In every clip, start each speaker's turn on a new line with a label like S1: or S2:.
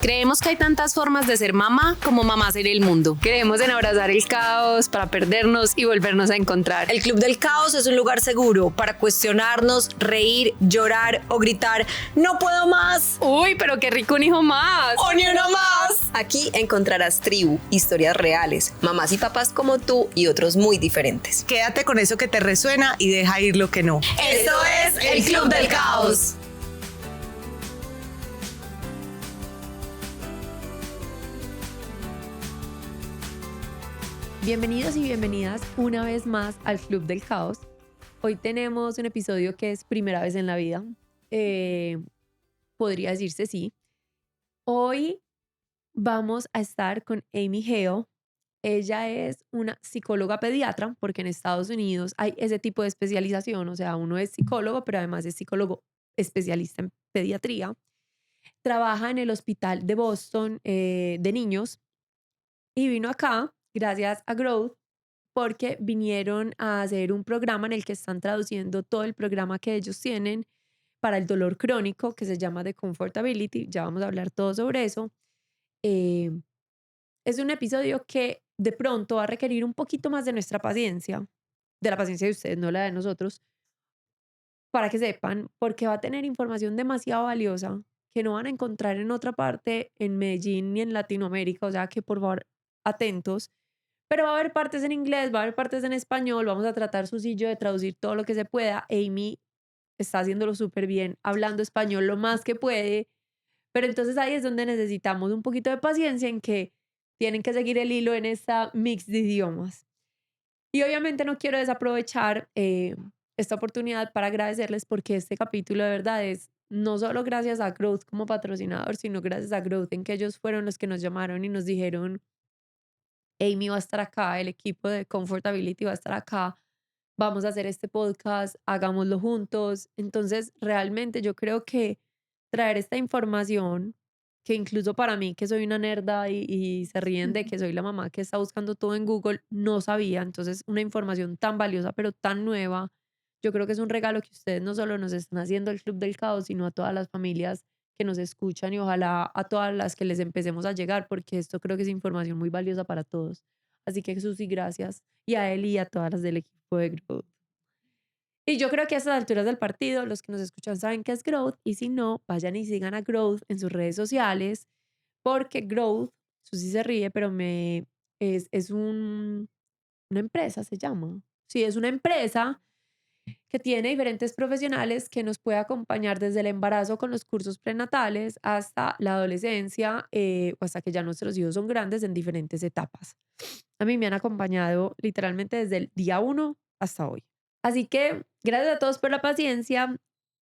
S1: Creemos que hay tantas formas de ser mamá como mamás en el mundo. Creemos en abrazar el caos para perdernos y volvernos a encontrar.
S2: El Club del Caos es un lugar seguro para cuestionarnos, reír, llorar o gritar ¡no puedo más!
S1: ¡Uy, pero qué rico un hijo más!
S2: ¡O ni uno más! Aquí encontrarás tribu, historias reales, mamás y papás como tú y otros muy diferentes.
S3: Quédate con eso que te resuena y deja ir lo que no.
S2: Esto es el Club del Caos.
S1: Bienvenidos y bienvenidas una vez más al Club del Caos. Hoy tenemos un episodio que es primera vez en la vida. Podría decirse sí. Hoy vamos a estar con Amy Hale. Ella es una psicóloga pediatra, porque en Estados Unidos hay ese tipo de especialización. O sea, uno es psicólogo, pero además es psicólogo especialista en pediatría. Trabaja en el hospital de Boston de niños y vino acá gracias a Growth porque vinieron a hacer un programa en el que están traduciendo todo el programa que ellos tienen para el dolor crónico que se llama The Comfortability. Ya vamos a hablar todo sobre eso. Es un episodio que de pronto va a requerir un poquito más de nuestra paciencia, de la paciencia de ustedes, no la de nosotros, para que sepan, porque va a tener información demasiado valiosa que no van a encontrar en otra parte, en Medellín ni en Latinoamérica. O sea que por favor, atentos. Pero va a haber partes en inglés, va a haber partes en español. Vamos a tratar Susillo de traducir todo lo que se pueda. Amy está haciéndolo súper bien, hablando español lo más que puede. Pero entonces ahí es donde necesitamos un poquito de paciencia en que tienen que seguir el hilo en esta mix de idiomas. Y obviamente no quiero desaprovechar esta oportunidad para agradecerles porque este capítulo de verdad es no solo gracias a Growth como patrocinador, sino gracias a Growth en que ellos fueron los que nos llamaron y nos dijeron: Amy va a estar acá, el equipo de Comfortability va a estar acá, vamos a hacer este podcast, hagámoslo juntos. Entonces, realmente yo creo que traer esta información, que incluso para mí, que soy una nerda y se ríen de que soy la mamá que está buscando todo en Google, no sabía. Entonces, una información tan valiosa, pero tan nueva, yo creo que es un regalo que ustedes no solo nos están haciendo el Club del Caos, sino a todas las familias que nos escuchan y ojalá a todas las que les empecemos a llegar, porque esto creo que es información muy valiosa para todos. Así que Susi, gracias. Y a él y a todas las del equipo de Growth. Y yo creo que a estas alturas del partido, los que nos escuchan saben qué es Growth. Y si no, vayan y sigan a Growth en sus redes sociales. Porque Growth, Susi se ríe, pero es una empresa, se llama. Sí, es una empresa que tiene diferentes profesionales que nos puede acompañar desde el embarazo con los cursos prenatales hasta la adolescencia o hasta que ya nuestros hijos son grandes en diferentes etapas. A mí me han acompañado literalmente desde el día 1 hasta hoy. Así que gracias a todos por la paciencia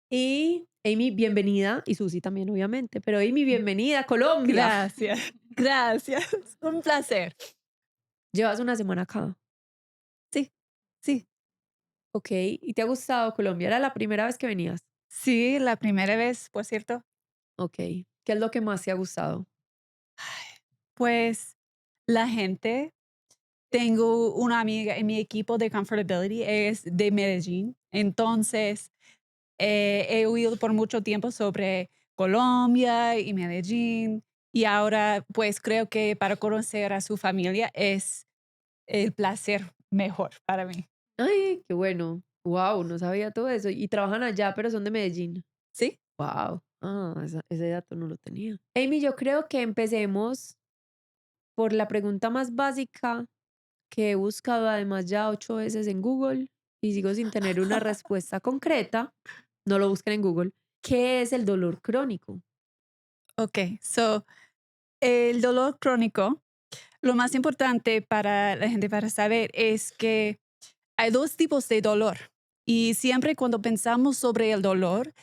S1: y Amy, bienvenida, y Susi también obviamente, pero Amy, bienvenida a Colombia.
S4: Gracias, gracias. Un placer.
S1: Llevas una semana acá.
S4: Sí, sí.
S1: Ok, ¿y te ha gustado Colombia? ¿Era la primera vez que venías?
S4: Sí, la primera vez, por cierto.
S1: Ok, ¿qué es lo que más te ha gustado?
S4: Pues la gente, tengo una amiga en mi equipo de Comfortability, es de Medellín. Entonces, he oído por mucho tiempo sobre Colombia y Medellín. Y ahora, pues creo que para conocer a su familia es el placer mejor para mí.
S1: Ay, qué bueno. Wow, no sabía todo eso. Y trabajan allá, pero son de Medellín.
S4: ¿Sí?
S1: Wow. Ah, ese dato no lo tenía. Amy, yo creo que empecemos por la pregunta más básica que he buscado además ya 8 veces en Google y sigo sin tener una respuesta concreta. No lo busquen en Google. ¿Qué es el dolor crónico?
S4: Ok, so el dolor crónico, lo más importante para la gente para saber es que hay dos tipos de dolor. Y siempre cuando pensamos sobre el dolor,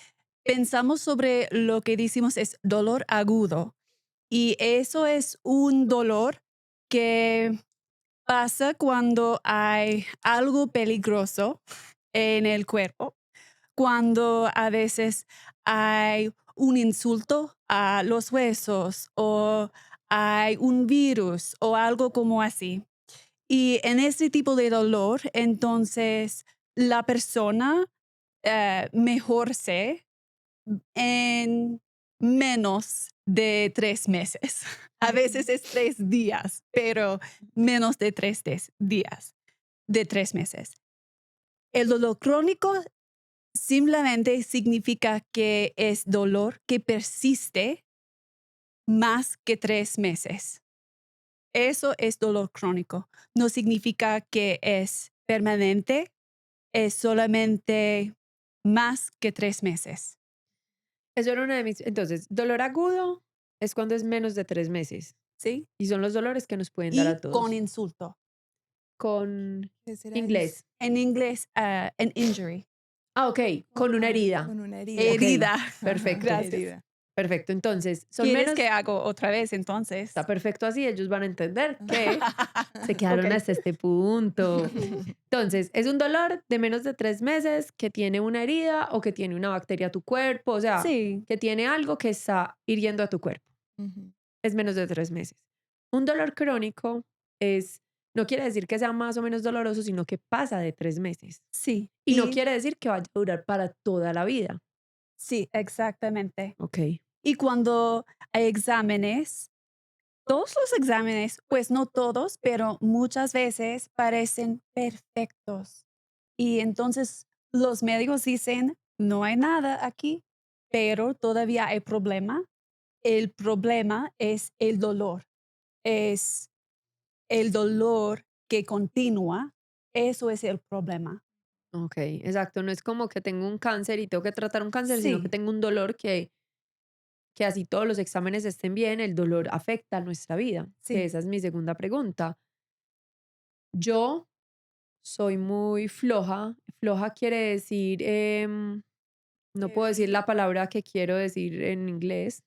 S4: pensamos sobre lo que decimos es dolor agudo. Y eso es un dolor que pasa cuando hay algo peligroso en el cuerpo, cuando a veces hay un insulto a los huesos o hay un virus o algo como así. Y en ese tipo de dolor, entonces la persona mejor en menos de 3 meses. A veces es 3 días, pero menos de 3 días, de 3 meses. El dolor crónico simplemente significa que es dolor que persiste más que 3 meses. Eso es dolor crónico. No significa que es permanente, es solamente más que 3 meses.
S1: Eso era una de mis... Entonces, dolor agudo es cuando es menos de 3 meses.
S4: ¿Sí?
S1: Y son los dolores que nos pueden dar
S4: Y
S1: a todos.
S4: con insulto.
S1: Con
S5: ¿Qué será
S1: inglés.
S5: eso?
S4: En inglés, an injury.
S1: Ah, ok, con una herida.
S5: Con una herida.
S4: Herida.
S1: perfecto.
S4: Gracias.
S5: Herida.
S1: Perfecto, entonces, son
S4: ¿Quieres
S1: menos...
S4: que hago otra vez entonces?
S1: Está perfecto así, ellos van a entender que se quedaron
S4: Ok.
S1: hasta este punto. Entonces, es un dolor de menos de 3 meses que tiene una herida o que tiene una bacteria a tu cuerpo, o sea,
S4: Sí.
S1: que tiene algo que está hiriendo a tu cuerpo.
S5: Ujú.
S1: Es menos de 3 meses. Un dolor crónico es, no quiere decir que sea más o menos doloroso, sino que pasa de 3 meses.
S4: Sí.
S1: Y no quiere decir que vaya a durar para toda la vida.
S4: Sí, exactamente.
S1: Ok.
S4: Y cuando hay exámenes, todos los exámenes, pues no todos, pero muchas veces parecen perfectos. Y entonces los médicos dicen, no hay nada aquí, pero todavía hay problema. El problema es el dolor. Es el dolor que continúa. Eso es el problema.
S1: Ok, exacto. No es como que tengo un cáncer y tengo que tratar un cáncer, sino que
S4: Sí,
S1: tengo un dolor que así todos los exámenes estén bien, el dolor afecta a nuestra vida. Que
S4: sí.
S1: esa es mi segunda pregunta. Yo soy muy floja. Floja quiere decir, no puedo decir la palabra que quiero decir en inglés.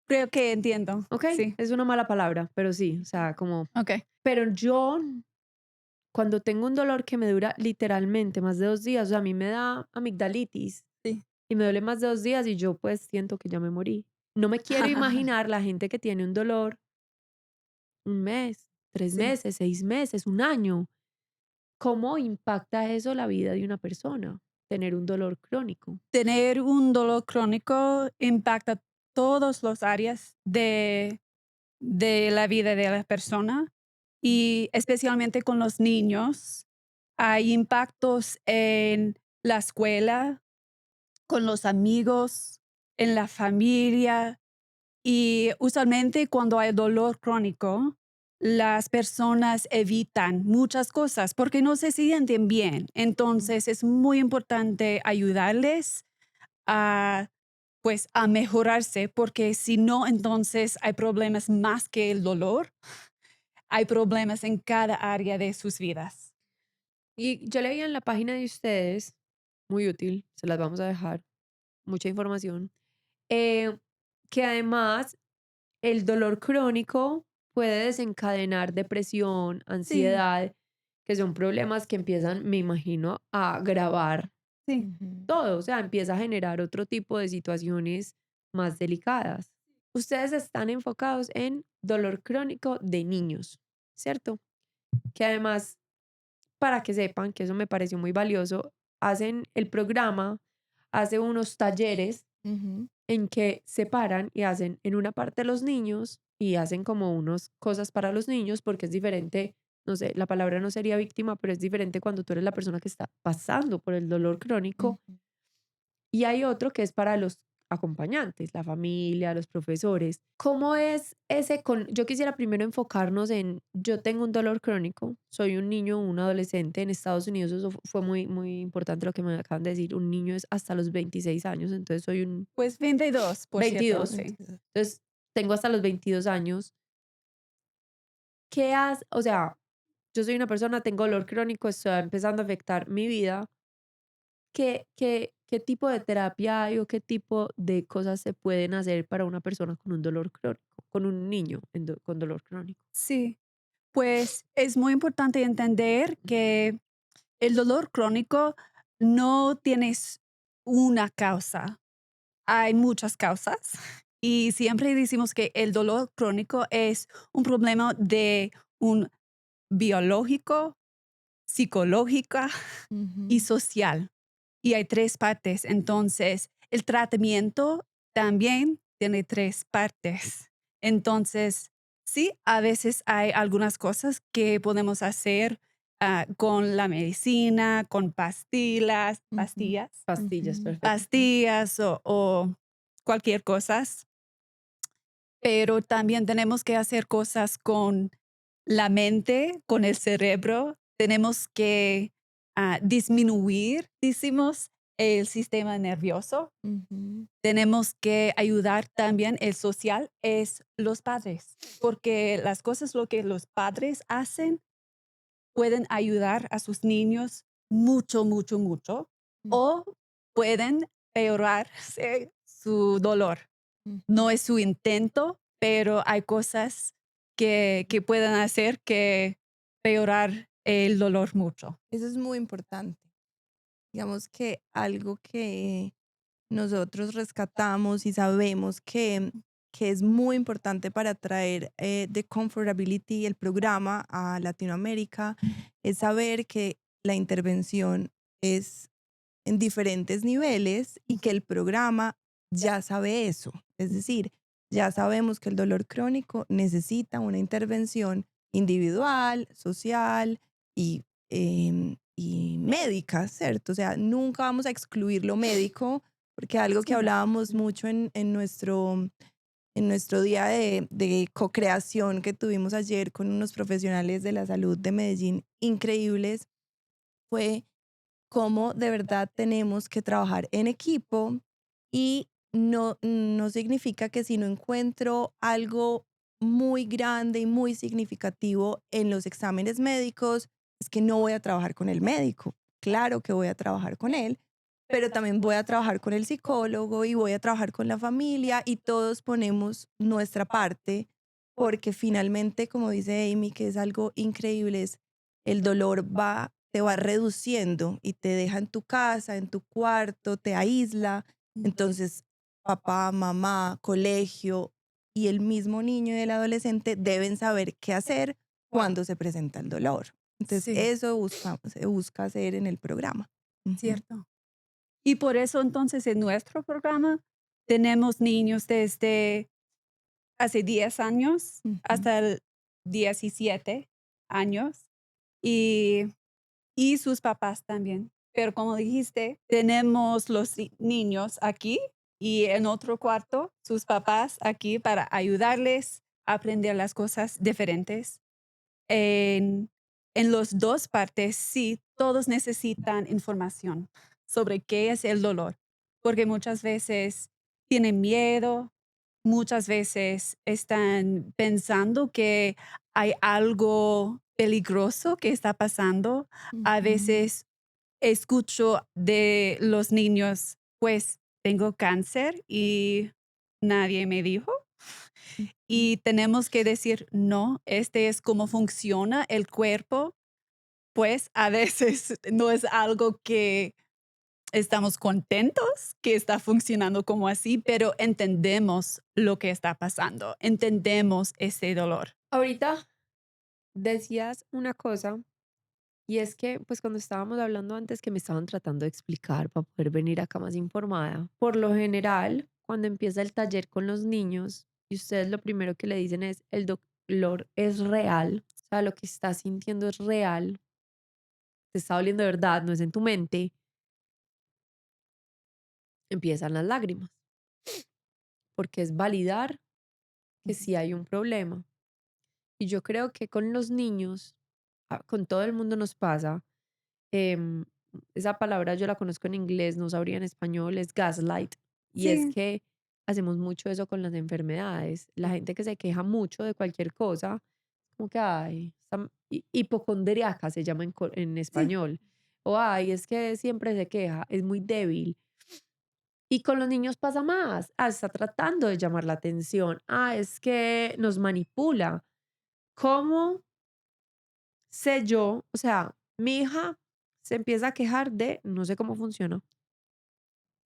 S4: Creo que entiendo.
S1: Ok,
S4: Sí.
S1: es una mala palabra, pero sí, o sea, como...
S4: Ok.
S1: Pero yo, cuando tengo un dolor que me dura literalmente más de 2 días, o sea, a mí me da amigdalitis
S4: Sí.
S1: y me duele más de 2 días y yo pues siento que ya me morí. No me quiero imaginar la gente que tiene un dolor 1 mes, 3 meses, 6 meses, un año. ¿Cómo impacta eso la vida de una persona? Tener un dolor crónico.
S4: Tener un dolor crónico impacta todas las áreas de la vida de la persona y especialmente con los niños. Hay impactos en la escuela, con los amigos, en la familia y usualmente cuando hay dolor crónico, las personas evitan muchas cosas porque no se sienten bien. Entonces es muy importante ayudarles a, pues, a mejorarse porque si no, entonces hay problemas más que el dolor. Hay problemas en cada área de sus vidas.
S1: Y yo leí en la página de ustedes, muy útil, se las vamos a dejar, mucha información, eh, que además el dolor crónico puede desencadenar depresión,
S4: Sí,
S1: ansiedad, que son problemas que empiezan, me imagino, a agravar
S4: sí.
S5: Ujú.
S1: todo, o sea, empieza a generar otro tipo de situaciones más delicadas. Ustedes están enfocados en dolor crónico de niños, ¿cierto? Que además, para que sepan, que eso me pareció muy valioso, hacen el programa, hace unos talleres
S5: Ujú.
S1: en que separan y hacen en una parte los niños y hacen como unas cosas para los niños porque es diferente, no sé, la palabra no sería víctima, pero es diferente cuando tú eres la persona que está pasando por el dolor crónico
S5: Ujú.
S1: y hay otro que es para los acompañantes, la familia, los profesores. ¿Cómo es ese yo quisiera primero enfocarnos en, yo tengo un dolor crónico, soy un niño, un adolescente en Estados Unidos, eso fue muy, muy importante lo que me acaban de decir, un niño es hasta los 26 años, entonces soy un
S4: Pues 22, por cierto.
S1: 22.
S4: Sí.
S1: Entonces, tengo hasta los 22 años. ¿Qué haces? O sea, yo soy una persona, tengo dolor crónico, está empezando a afectar mi vida. ¿Qué tipo de terapia hay o qué tipo de cosas se pueden hacer para una persona con un dolor crónico, con un niño con dolor crónico?
S4: Sí, pues es muy importante entender que el dolor crónico no tienes una causa. Hay muchas causas y siempre decimos que el dolor crónico es un problema de un biológico, psicológica y
S5: Ujú.
S4: social. Y hay 3 partes. Entonces, el tratamiento también tiene tres partes. Entonces, sí, a veces hay algunas cosas que podemos hacer con la medicina, con
S5: Ujú,
S1: Pastillas,
S5: ujú.
S1: perfecto.
S4: pastillas o cualquier cosa, pero también tenemos que hacer cosas con la mente, con el cerebro. Tenemos que disminuir, decimos, el sistema nervioso.
S5: Ujú.
S4: Tenemos que ayudar también el social, es los padres, porque las cosas lo que los padres hacen pueden ayudar a sus niños mucho, mucho, mucho,
S5: Mm,
S4: o pueden peorar su dolor.
S5: ujú.
S4: No es su intento, pero hay cosas que pueden hacer que peorar el dolor mucho.
S5: Eso es muy importante. Digamos que algo que nosotros rescatamos y sabemos que es muy importante para traer The Comfortability, el programa, a Latinoamérica, es saber que la intervención es en diferentes niveles y que el programa ya sabe eso. Es decir, ya sabemos que el dolor crónico necesita una intervención individual, social y médica, ¿cierto? O sea, nunca vamos a excluir lo médico, porque algo que
S4: Sí.
S5: hablábamos mucho en nuestro día de co-creación que tuvimos ayer con unos profesionales de la salud de Medellín increíbles fue cómo de verdad tenemos que trabajar en equipo y no significa que si no encuentro algo muy grande y muy significativo en los exámenes médicos, es que no voy a trabajar con el médico. Claro que voy a trabajar con él, pero también voy a trabajar con el psicólogo y voy a trabajar con la familia y todos ponemos nuestra parte porque finalmente, como dice Amy, que es algo increíble, es el dolor te va reduciendo y te deja en tu casa, en tu cuarto, te aísla. Entonces, papá, mamá, colegio y el mismo niño y el adolescente deben saber qué hacer cuando se presenta el dolor. Entonces,
S4: Sí,
S5: eso se busca hacer en el programa. Ujú,
S4: cierto. Y por eso entonces en nuestro programa tenemos niños desde hace 10 años
S5: ujú,
S4: hasta el 17 años y, y sus papás también. Pero como dijiste, tenemos los niños aquí y en otro cuarto sus papás aquí para ayudarles a aprender las cosas diferentes. En, en los dos partes, sí, todos necesitan información sobre qué es el dolor, porque muchas veces tienen miedo, muchas veces están pensando que hay algo peligroso que está pasando. A
S5: ujú.
S4: veces escucho de los niños, pues tengo cáncer y nadie me dijo.
S5: Ujú.
S4: Y tenemos que decir, no, este es cómo funciona el cuerpo, pues a veces no es algo que estamos contentos que está funcionando como así, pero entendemos lo que está pasando, entendemos ese dolor.
S1: Ahorita decías una cosa y es que, pues cuando estábamos hablando antes que me estaban tratando de explicar para poder venir acá más informada, por lo general, cuando empieza el taller con los niños y ustedes lo primero que le dicen es, el dolor es real, o sea, lo que estás sintiendo es real, te está doliendo de verdad, no es en tu mente, empiezan las lágrimas, porque es validar que sí hay un problema. Y yo creo que con los niños, con todo el mundo nos pasa. em, Esa palabra yo la conozco en inglés, no sabría en español, es gaslight. Y es
S4: Sí,
S1: que hacemos mucho eso con las enfermedades. La gente que se queja mucho de cualquier cosa, como que, ay, está hipocondriaca se llama en
S4: sí,
S1: español. O, ay, es que siempre se queja, es muy débil. Y con los niños pasa más. Ah, está tratando de llamar la atención. Ah, es que nos manipula. ¿Cómo sé yo? O sea, mi hija se empieza a quejar de, no sé cómo funciona.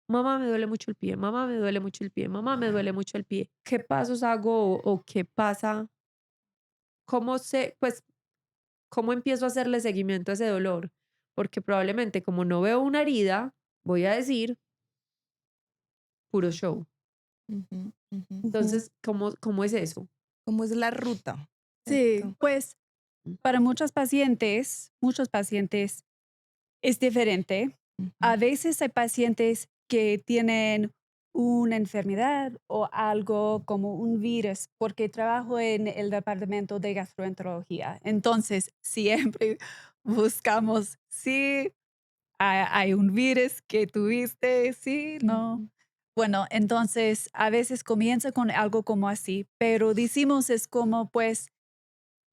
S1: Mamá, me duele mucho el pie, mamá, me duele mucho el pie, mamá, me duele mucho el pie. ¿Qué pasos hago o qué pasa? ¿Cómo sé, pues, cómo empiezo a hacerle seguimiento a ese dolor? Porque probablemente como no veo una herida, voy a decir puro show.
S5: Ujú, ujú.
S1: Entonces, ¿cómo es eso?
S5: ¿Cómo es la ruta?
S4: Sí,
S5: Exacto.
S4: pues para muchos pacientes es diferente. A
S5: Ujú,
S4: veces hay pacientes que tienen una enfermedad o algo como un virus, porque trabajo en el departamento de gastroenterología. Entonces, siempre buscamos si hay un virus que tuviste, sí, no.
S5: ujú.
S4: Bueno, entonces a veces comienza con algo como así, pero decimos es como pues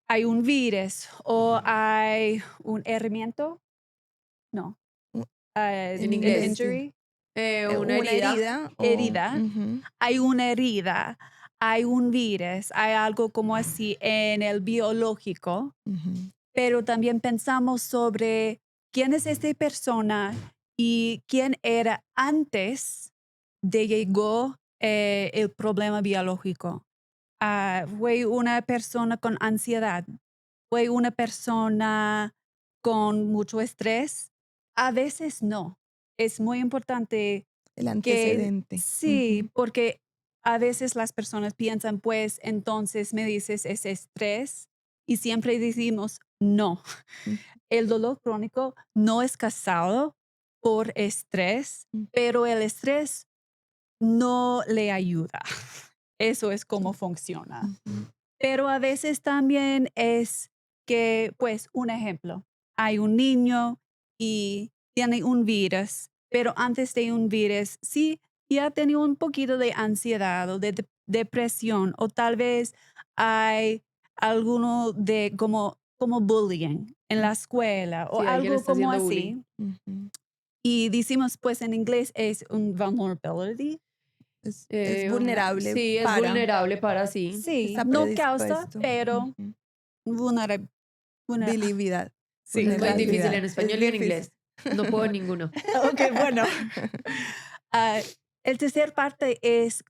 S4: hay un virus o hay un herramiento, no,
S5: U-
S1: En
S4: el
S1: inglés,
S5: sí.
S4: injury,
S1: una
S5: Una
S1: herida.
S5: herida o
S4: herida,
S5: ujú,
S4: hay una herida, hay un virus, hay algo como así en el biológico,
S5: ujú.
S4: pero también pensamos sobre quién es esta persona y quién era antes de llegó el problema biológico. Fue una persona con ansiedad, fue una persona con mucho estrés. A veces no. Es muy importante
S5: El
S4: que
S5: antecedente.
S4: sí,
S5: Ujú,
S4: porque a veces las personas piensan, pues entonces me dices es estrés y siempre decimos no.
S5: ujú,
S4: El dolor crónico no es causado por estrés,
S5: ujú.
S4: pero el estrés no le ayuda. Eso es cómo funciona.
S5: Ujú,
S4: Pero a veces también es que, pues, un ejemplo, hay un niño y tiene un virus, pero antes de un virus, sí, ya tenía un poquito de ansiedad o de depresión, o tal vez hay alguno de como bullying en la escuela o
S1: Sí, alguien
S4: algo
S1: está
S4: como
S1: haciendo bullying.
S4: así.
S5: ujú.
S4: Y decimos, pues en inglés es un vulnerability.
S5: Es vulnerable
S1: Sí, es
S5: para,
S1: vulnerable para sí.
S4: Sí,
S5: está
S4: no causa,
S5: predispuesto.
S4: pero
S5: Ujú.
S4: vulnerable.
S5: Bilidad,
S4: Sí,
S1: Es muy difícil
S5: vulnerabilidad.
S1: en
S5: Es
S1: español y en
S5: difícil.
S1: inglés. No puedo ninguno.
S4: ok, bueno. Ah, el tercer parte es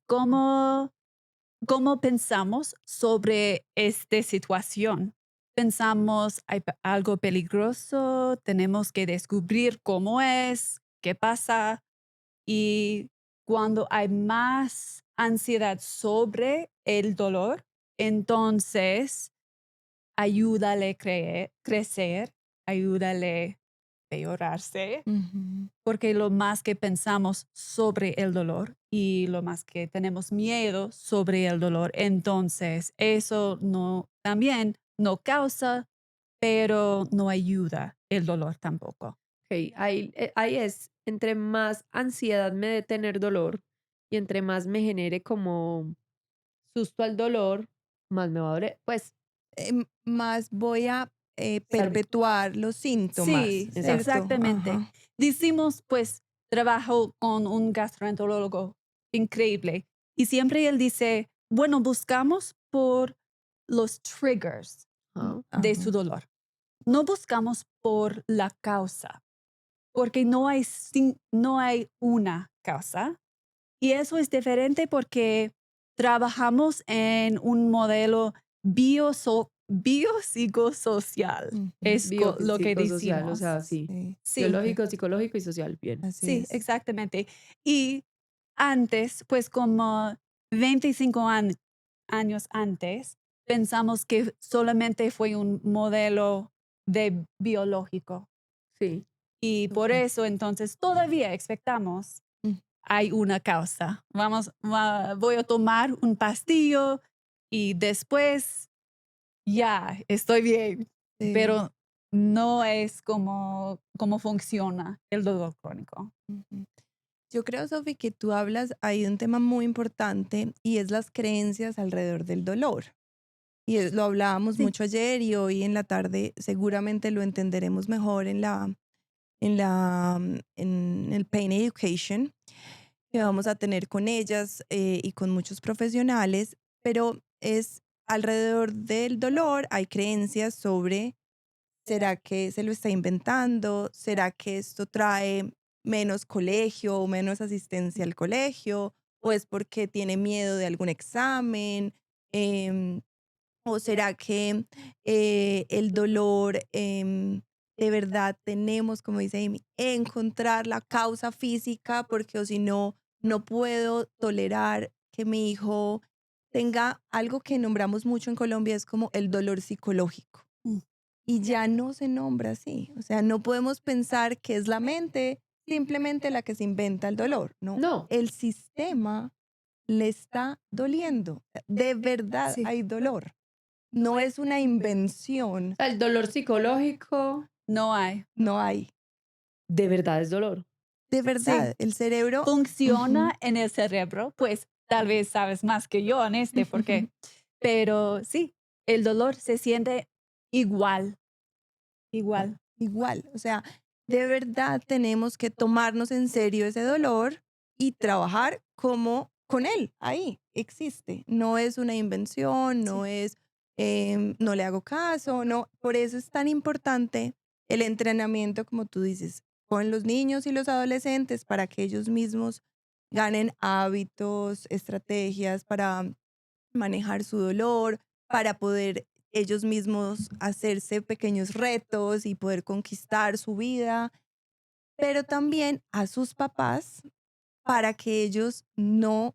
S4: cómo pensamos sobre esta situación. Pensamos, hay algo peligroso, tenemos que descubrir cómo es, qué pasa. Y cuando hay más ansiedad sobre el dolor, entonces ayúdale a crecer, ayúdale a peorarse,
S5: Ujú.
S4: porque lo más que pensamos sobre el dolor y lo más que tenemos miedo sobre el dolor, entonces eso no también no causa, pero no ayuda el dolor tampoco.
S1: Ok, ahí es, entre más ansiedad me dé tener dolor y entre más me genere como susto al dolor, más me va a doler. Pues,
S5: Más voy a
S1: tal vez.
S5: perpetuar los síntomas,
S4: Sí,
S1: Exacto.
S5: ¿cierto?
S4: exactamente.
S5: Ajá.
S4: Decimos, pues, trabajo con un gastroenterólogo increíble y siempre él dice, bueno, buscamos por los triggers
S1: Ajá.
S4: de su
S5: Ajá.
S4: dolor. No buscamos por la causa, porque no hay una causa. Y eso es diferente porque trabajamos en un modelo biopsicosocial.
S5: Ujú.
S4: Es lo que
S1: Biopsicosocial, o
S4: decimos.
S1: sea, sí.
S5: Sí,
S4: Sí,
S5: ok,
S1: Biológico, psicológico y social. Bien.
S5: así
S4: sí,
S5: es.
S4: exactamente. Y antes, pues como 25 años antes, pensamos que solamente fue un modelo de biológico.
S1: Sí.
S4: Y por
S5: Súper.
S4: eso entonces todavía expectamos
S5: Mm,
S4: hay una causa. Voy a tomar un pastillo y después ya estoy bien,
S5: sí.
S4: pero no es como funciona el dolor crónico.
S5: Ujú. Yo creo, Sofi, que tú hablas ahí de un tema muy importante y es las creencias alrededor del dolor. Lo hablábamos
S4: Sí,
S5: mucho ayer y hoy en la tarde seguramente lo entenderemos mejor en el Pain Education que vamos a tener con ellas y con muchos profesionales, pero es alrededor del dolor hay creencias sobre, ¿será que se lo está inventando? ¿Será que esto trae menos colegio o menos asistencia al colegio? ¿O es porque tiene miedo de algún examen? Em, ¿O será que el dolor de verdad tenemos, como dice Amy, encontrar la causa física? Porque o si no, no puedo tolerar que mi hijo tenga algo que nombramos mucho en Colombia, es como el dolor psicológico.
S4: Mm.
S5: Y ya no se nombra así. O sea, no podemos pensar que es la mente simplemente la que se inventa el dolor, ¿no?
S1: No,
S5: El sistema le está doliendo. De verdad
S4: Sí.
S5: hay dolor. No es una invención,
S1: o sea, el dolor psicológico
S4: No hay.
S5: no hay.
S1: de verdad es dolor.
S5: De verdad, el cerebro
S4: Funciona
S5: Ujú.
S4: en el cerebro, pues tal vez sabes más que yo en porque, pero sí, el dolor se siente igual, igual.
S5: igual. O sea, de verdad tenemos que tomarnos en serio ese dolor y trabajar como con él, ahí, existe. No es una invención, no es, no le hago caso, no. Por eso es tan importante el entrenamiento, como tú dices, con los niños y los adolescentes para que ellos mismos ganen hábitos, estrategias para manejar su dolor, para poder ellos mismos hacerse pequeños retos y poder conquistar su vida, pero también a sus papás para que ellos no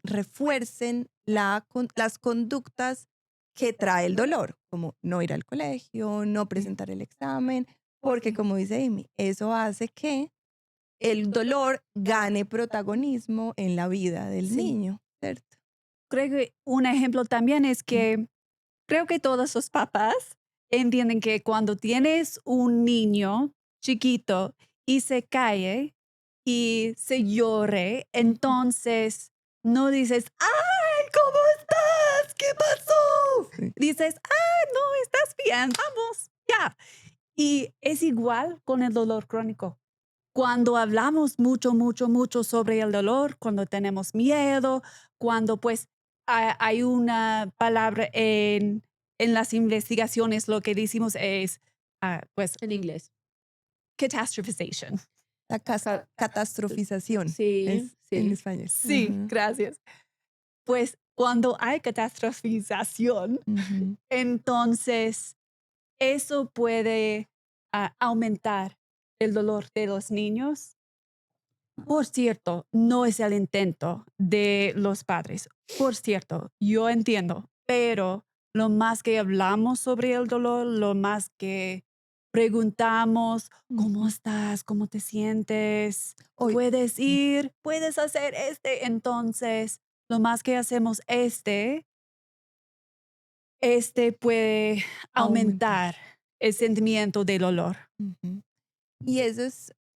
S5: refuercen las conductas que trae el dolor, como no ir al colegio, no presentar el examen, porque como dice Amy, eso hace que el dolor gane protagonismo en la vida del
S4: Sí.
S5: niño, ¿cierto?
S4: Creo que un ejemplo también es que creo que todos los papás entienden que cuando tienes un niño chiquito y se cae y se llore, entonces no dices, ¡ay, ¿cómo estás? ¿Qué pasó?
S5: Sí.
S4: Dices, ¡ah, no, estás bien, vamos, ya! Y es igual con el dolor crónico. Cuando hablamos mucho, mucho, mucho sobre el dolor, cuando tenemos miedo, cuando pues hay una palabra en las investigaciones, lo que decimos es pues
S1: En inglés.
S4: catastrophization.
S5: La
S1: Ca-
S5: catastrofización
S1: Sí,
S5: es en
S1: sí.
S5: español.
S4: Sí,
S5: Ujú,
S4: gracias. Pues cuando hay catastrofización,
S5: ujú.
S4: entonces eso puede aumentar el dolor de los niños. Por cierto, no es el intento de los padres. Por cierto, yo entiendo, pero lo más que hablamos sobre el dolor, lo más que preguntamos, ¿cómo estás? ¿Cómo te sientes?
S5: Hoy,
S4: ¿Puedes ir? ¿Puedes hacer este? Entonces, lo más que hacemos este puede
S5: aumentar.
S4: aumentar el sentimiento de dolor.
S5: Ujú. Y eso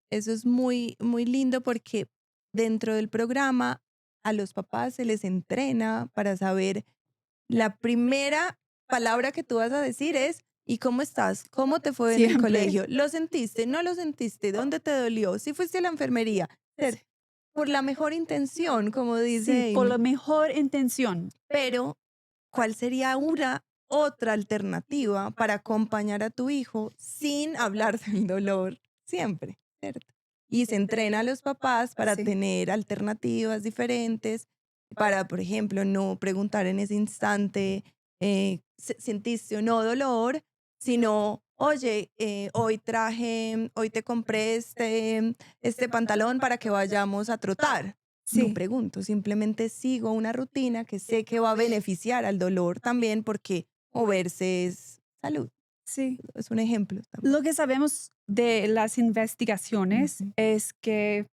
S5: es muy, muy lindo porque dentro del programa a los papás se les entrena para saber la primera palabra que tú vas a decir es ¿y cómo estás? ¿Cómo te fue en el
S4: Siempre.
S5: colegio? ¿Lo sentiste? ¿No lo sentiste? ¿Dónde te dolió? ¿Si fuiste a la enfermería?
S4: Sí.
S5: Por la mejor intención, como
S4: Sí,
S5: dice
S4: por la
S5: Amy.
S4: mejor intención.
S5: Pero ¿cuál sería una otra alternativa para acompañar a tu hijo sin hablar del dolor siempre, ¿cierto? Y se entrena a los papás para
S4: Sí.
S5: tener alternativas diferentes, para, por ejemplo, no preguntar en ese instante, ¿sentiste o no dolor? Sino, oye, hoy te compré este pantalón para que vayamos a trotar. No
S4: Sí,
S5: pregunto, simplemente sigo una rutina que sé que va a beneficiar al dolor también porque moverse es salud.
S4: sí.
S5: Es un ejemplo también.
S4: Lo que sabemos de las investigaciones
S5: Ujú,
S4: es que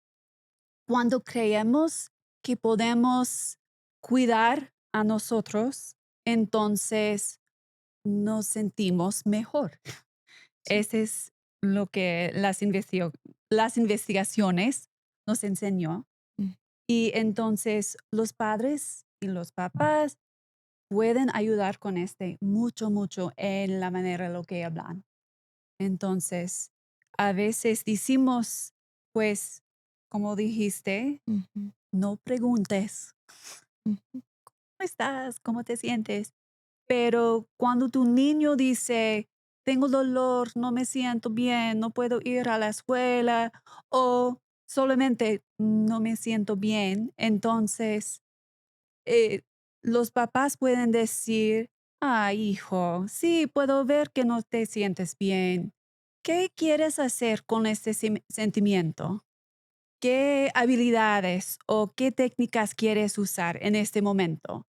S4: cuando creemos que podemos cuidar a nosotros, entonces nos sentimos mejor.
S5: sí.
S4: Ese es lo que las investigaciones nos enseñó.
S5: Mm,
S4: Y entonces los padres y los papás pueden ayudar con mucho, mucho en la manera en lo que hablan. Entonces, a veces decimos, pues, como dijiste,
S5: ujú,
S4: no preguntes,
S5: ujú,
S4: ¿cómo estás? ¿Cómo te sientes? Pero cuando tu niño dice, tengo dolor, no me siento bien, no puedo ir a la escuela o solamente no me siento bien, entonces eh, los papás pueden decir, hijo, sí, puedo ver que no te sientes bien. ¿Qué quieres hacer con este sentimiento? ¿qué habilidades o qué técnicas quieres usar en este momento?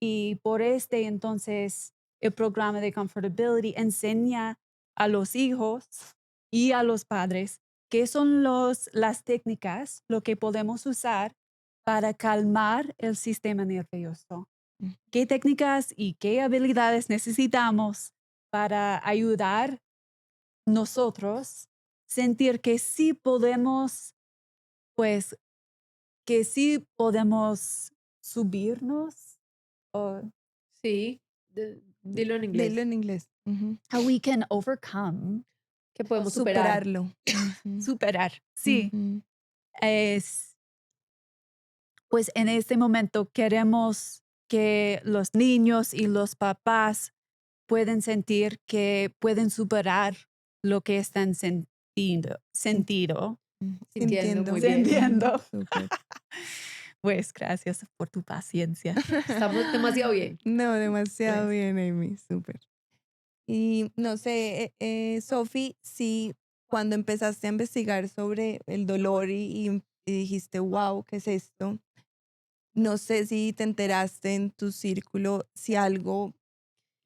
S4: Y por entonces, el programa de Comfortability enseña a los hijos y a los padres qué son las técnicas, lo que podemos usar para calmar el sistema nervioso.
S5: Mm.
S4: ¿Qué técnicas y qué habilidades necesitamos para ayudar nosotros sentir que sí podemos, pues, que sí podemos subirnos? O
S1: Sí, dilo en inglés.
S5: Dilo en inglés. Ujú.
S4: how we can overcome,
S1: Que podemos superar.
S5: Superarlo. Ujú,
S4: superar. Sí,
S5: ujú.
S4: es, pues en este momento queremos que los niños y los papás pueden sentir que pueden superar lo que están sentido,
S1: Sintiendo
S5: Sintiendo.
S1: muy bien.
S4: sintiendo.
S5: Súper.
S4: Pues gracias por tu paciencia.
S1: Estamos demasiado bien.
S5: No, demasiado
S4: Pues.
S5: bien, Amy. Súper. Y no sé, Sophie, si cuando empezaste a investigar sobre el dolor y dijiste, wow, ¿qué es esto? No sé si te enteraste en tu círculo si algo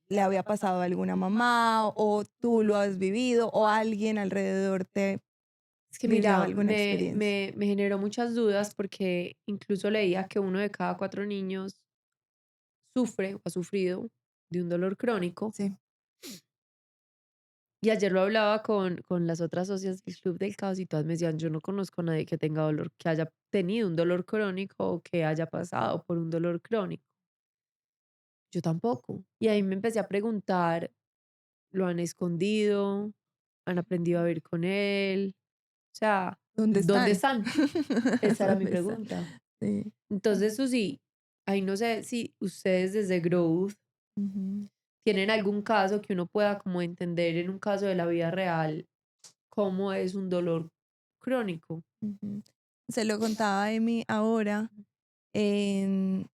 S5: le había pasado a alguna mamá o tú lo has vivido o alguien alrededor te
S1: Es que
S5: vivió
S1: mira,
S5: alguna experiencia.
S1: me generó muchas dudas porque incluso leía que 1 de cada 4 niños sufre o ha sufrido de un dolor crónico.
S4: Sí.
S1: Y ayer lo hablaba con las otras socias del Club del Caos y todas me decían, yo no conozco a nadie que tenga dolor, que haya tenido un dolor crónico o que haya pasado por un dolor crónico. Yo tampoco. Y ahí me empecé a preguntar, ¿lo han escondido? ¿Han aprendido a vivir con él? O sea,
S5: ¿Dónde
S1: ¿dónde
S5: están?
S1: están? Esa era mi
S5: ¿Dónde están?
S1: pregunta.
S5: Sí.
S1: Entonces, Susi, ahí no sé si ustedes desde Growth
S5: Ujú.
S1: tienen algún caso que uno pueda como entender en un caso de la vida real cómo es un dolor crónico.
S5: Ujú. Se lo contaba a Emi ahora. en-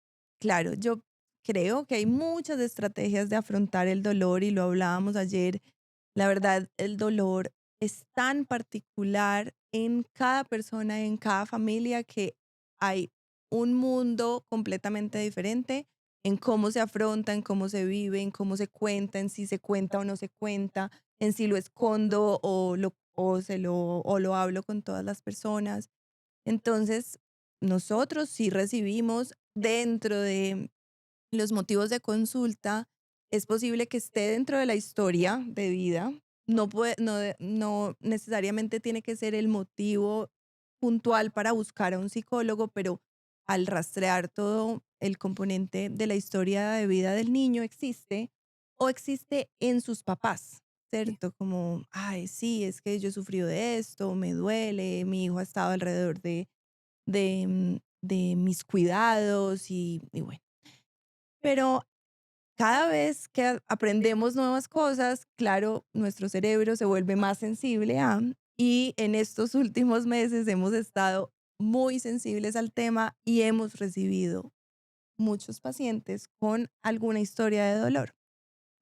S5: claro, yo creo que hay muchas estrategias de afrontar el dolor y lo hablábamos ayer. La verdad, el dolor es tan particular en cada persona, en cada familia, que hay un mundo completamente diferente en cómo se afronta, en cómo se vive, en cómo se cuenta, en si se cuenta o no se cuenta, en si lo escondo o lo hablo con todas las personas. Entonces, nosotros sí recibimos dentro de los motivos de consulta, es posible que esté dentro de la historia de vida. No necesariamente tiene que ser el motivo puntual para buscar a un psicólogo, pero al rastrear todo el componente de la historia de vida del niño existe o existe en sus papás, ¿cierto? Como, ay, sí, es que yo he sufrido de esto, me duele, mi hijo ha estado alrededor de mis cuidados y bueno. Pero cada vez que aprendemos nuevas cosas, claro, nuestro cerebro se vuelve más sensible y en estos últimos meses hemos estado muy sensibles al tema y hemos recibido muchos pacientes con alguna historia de dolor.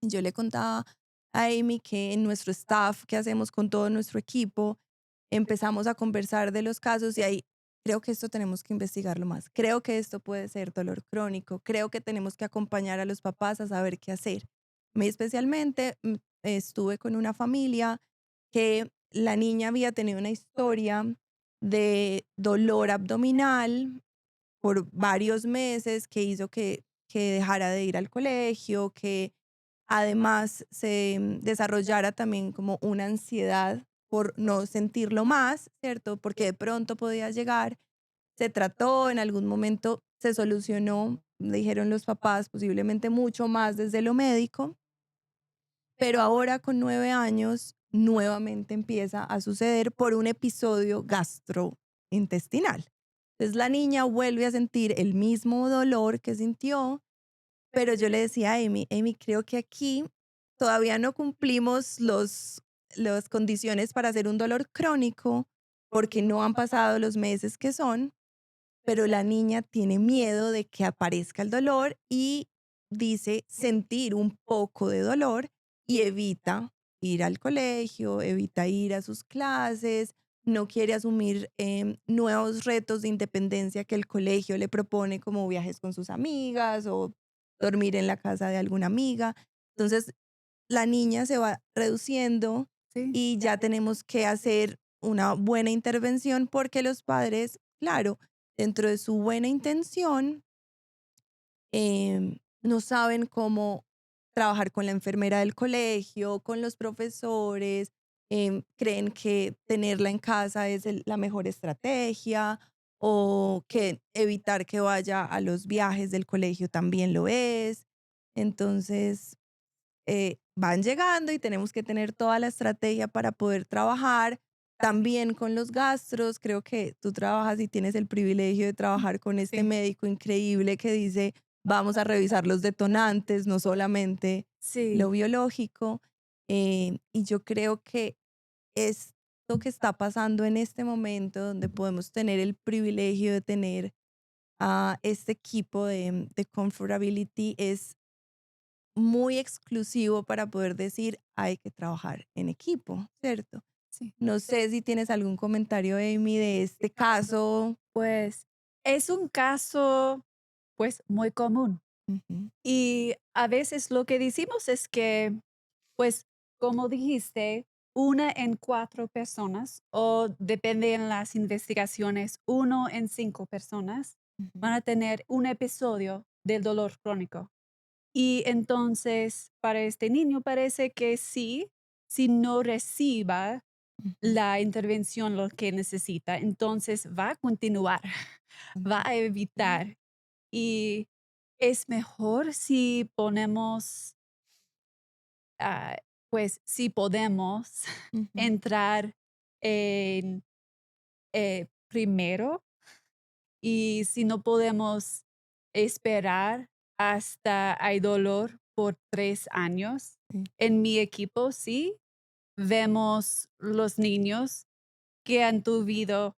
S5: Yo le contaba a Amy que en nuestro staff, que hacemos con todo nuestro equipo, empezamos a conversar de los casos y ahí creo que esto tenemos que investigarlo más. Creo que esto puede ser dolor crónico. Creo que tenemos que acompañar a los papás a saber qué hacer. Me especialmente estuve con una familia que la niña había tenido una historia de dolor abdominal por varios meses que hizo que dejara de ir al colegio, que además se desarrollara también como una ansiedad por no sentirlo más, ¿cierto? Porque de pronto podía llegar, se trató, en algún momento se solucionó, dijeron los papás, posiblemente mucho más desde lo médico, pero ahora con 9 años nuevamente empieza a suceder por un episodio gastrointestinal. Entonces la niña vuelve a sentir el mismo dolor que sintió, pero yo le decía a Amy, creo que aquí todavía no cumplimos las condiciones para hacer un dolor crónico porque no han pasado los meses que son, pero la niña tiene miedo de que aparezca el dolor y dice sentir un poco de dolor y evita ir al colegio, evita ir a sus clases, no quiere asumir nuevos retos de independencia que el colegio le propone, como viajes con sus amigas o dormir en la casa de alguna amiga. Entonces, la niña se va reduciendo
S4: Sí,
S5: y ya tenemos que hacer una buena intervención porque los padres, claro, dentro de su buena intención, no saben cómo trabajar con la enfermera del colegio, con los profesores, creen que tenerla en casa es la mejor estrategia o que evitar que vaya a los viajes del colegio también lo es. Entonces, van llegando y tenemos que tener toda la estrategia para poder trabajar. También con los gastros, creo que tú trabajas y tienes el privilegio de trabajar con este
S4: sí,
S5: médico increíble que dice, vamos a revisar los detonantes, no solamente lo
S4: sí,
S5: biológico. Y yo creo que esto que está pasando en este momento, donde podemos tener el privilegio de tener a este equipo de Comfortability, es muy exclusivo para poder decir hay que trabajar en equipo, ¿cierto?
S4: sí.
S5: No sé si tienes algún comentario, Amy, de este caso.
S4: Pues es un caso, pues, muy común.
S5: Ujú,
S4: Y a veces lo que decimos es que, pues, como dijiste, 1 en 4 personas, o depende en las investigaciones, 1 en 5 personas
S5: ujú,
S4: van a tener un episodio del dolor crónico. Y entonces, para este niño parece que sí, si no reciba
S5: ujú,
S4: la intervención lo que necesita, entonces va a continuar, va a
S5: ujú,
S4: evitar. Y es mejor si ponemos, ah, pues si podemos
S5: ujú,
S4: entrar en primero, y si no podemos esperar hasta hay dolor por 3 años.
S5: sí,
S4: En mi equipo sí vemos los niños que han tenido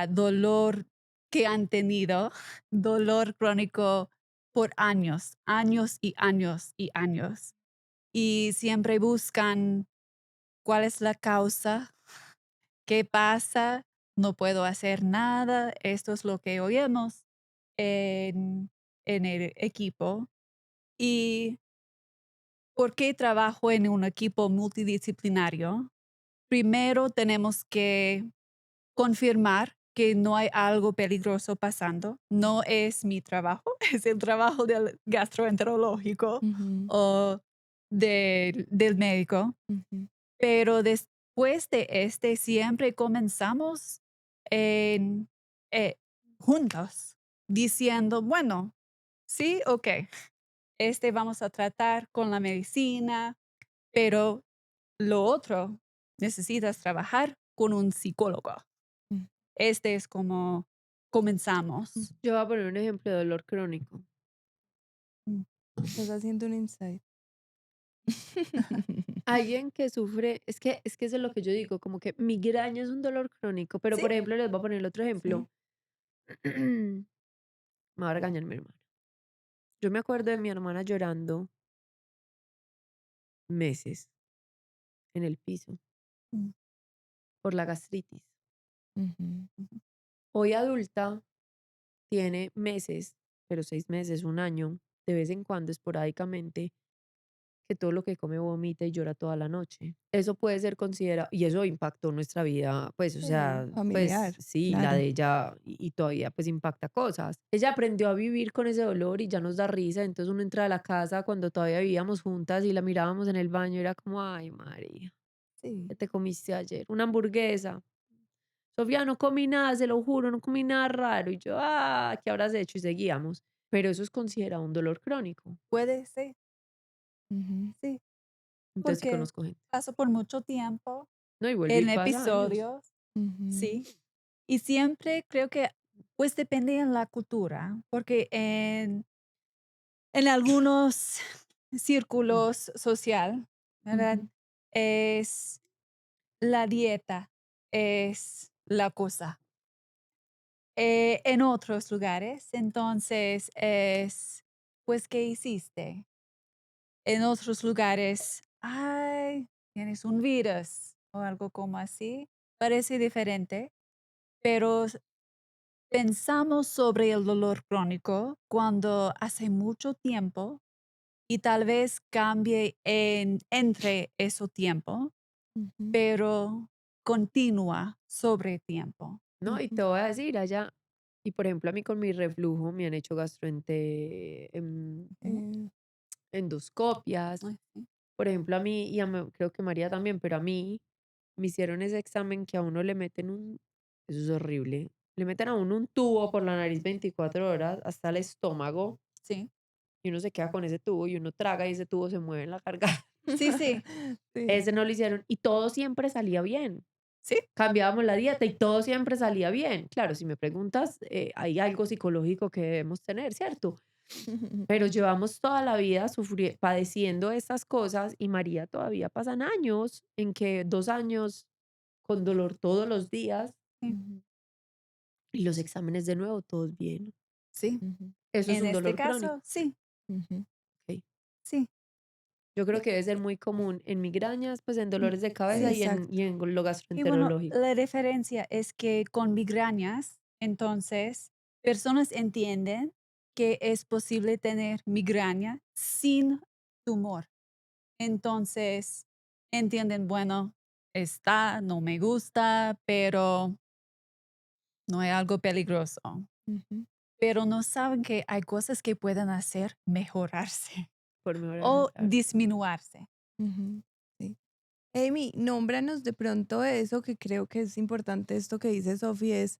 S4: dolor, que han tenido dolor crónico por años, años y años y años. Y siempre buscan cuál es la causa, qué pasa, no puedo hacer nada. Esto es lo que oímos en el equipo. ¿Y por qué trabajo en un equipo multidisciplinario? Primero tenemos que confirmar que no hay algo peligroso pasando. No es mi trabajo, es el trabajo del gastroenterológico
S5: ujú,
S4: o del médico.
S5: ujú,
S4: Pero después de este, siempre comenzamos en, juntos, diciendo, bueno, sí, ok, vamos a tratar con la medicina, pero lo otro, necesitas trabajar con un psicólogo.
S5: mm,
S4: Este es como comenzamos.
S1: Yo voy a poner un ejemplo de dolor crónico.
S4: Mm.
S5: Estás haciendo un insight.
S1: Alguien que sufre, es que eso es lo que yo digo, como que migraña es un dolor crónico, pero
S4: Sí,
S1: por ejemplo, les voy a poner otro
S5: Sí.
S1: ejemplo. Me va a regañar mi hermana. Yo me acuerdo de mi hermana llorando meses en el piso
S4: mm,
S1: por la gastritis.
S5: Ujú,
S4: ujú.
S1: Hoy adulta tiene meses, pero 6 meses, un año, de vez en cuando, esporádicamente, que todo lo que come vomita y llora toda la noche. Eso puede ser considerado, y eso impactó nuestra vida, pues, o
S5: Sí,
S1: sea, pues
S5: familiar,
S1: sí, la
S5: claro.
S1: de ella y todavía pues impacta cosas. Ella aprendió a vivir con ese dolor y ya nos da risa, entonces uno entra a la casa cuando todavía vivíamos juntas y la mirábamos en el baño y era como, ay, María,
S4: Sí,
S1: ¿qué te comiste ayer? Una hamburguesa. Sofía, no comí nada, se lo juro, no comí nada raro. Y yo, ¿qué habrás hecho? Y seguíamos. Pero eso es considerado un dolor crónico.
S4: puede ser,
S5: Ujú,
S4: sí,
S1: Entonces sí
S4: porque
S1: conozco gente.
S4: paso por mucho tiempo
S1: No, y vuelve y
S4: en
S1: pasa años.
S4: episodios,
S5: ujú,
S4: sí. Y siempre creo que, pues depende en la cultura, porque en algunos círculos social, ¿verdad?
S5: ujú,
S4: Es la dieta, es la cosa. En otros lugares, entonces es, pues, ¿qué hiciste? En otros lugares, ay, tienes un virus o algo como así. parece diferente, pero pensamos sobre el dolor crónico cuando hace mucho tiempo y tal vez cambie entre ese tiempo,
S5: Ujú,
S4: pero continúa sobre tiempo.
S1: ¿no? Y te
S5: ujú,
S1: voy a decir, allá, y por ejemplo, a mí con mi reflujo me han hecho
S4: Ujú.
S5: eh,
S1: endoscopias.
S4: Ay, sí.
S1: Por ejemplo, a mí, y creo que María también, pero a mí me hicieron ese examen que a uno le meten eso es horrible, le meten a uno un tubo por la nariz 24 horas hasta el estómago
S4: Sí,
S1: y uno se queda con ese tubo y uno traga y ese tubo se mueve en la garganta.
S4: sí, sí,
S5: sí.
S1: Ese no lo hicieron y todo siempre salía bien.
S4: sí,
S1: Cambiábamos la dieta y todo siempre salía bien. Claro, si me preguntas, hay algo psicológico que debemos tener, ¿cierto? Pero llevamos toda la vida padeciendo estas cosas y María todavía pasan años en que 2 años con dolor todos los días
S4: sí,
S5: Ujú,
S1: y los exámenes de nuevo, todos bien.
S4: sí.
S5: ujú,
S1: Eso es
S4: En
S1: un
S4: este
S1: dolor crónico.
S4: caso, sí,
S5: ujú.
S1: Ok.
S4: sí.
S1: Yo creo que debe ser muy común en migrañas, pues en
S4: Mm,
S1: dolores de cabeza
S4: sí.
S1: y
S5: Exacto.
S1: en lo
S4: Y bueno,
S1: gastroenterológico.
S4: la diferencia es que con migrañas, entonces, personas entienden que es posible tener migraña sin tumor. Entonces, entienden, bueno, no me gusta, pero no es algo peligroso.
S5: Ujú,
S4: Pero no saben que hay cosas que pueden hacer mejorarse
S1: Por mejorar,
S4: o
S1: claro.
S4: disminuirse.
S5: ujú, sí. Amy, nómbranos de pronto eso que creo que es importante, esto que dice Sofi, es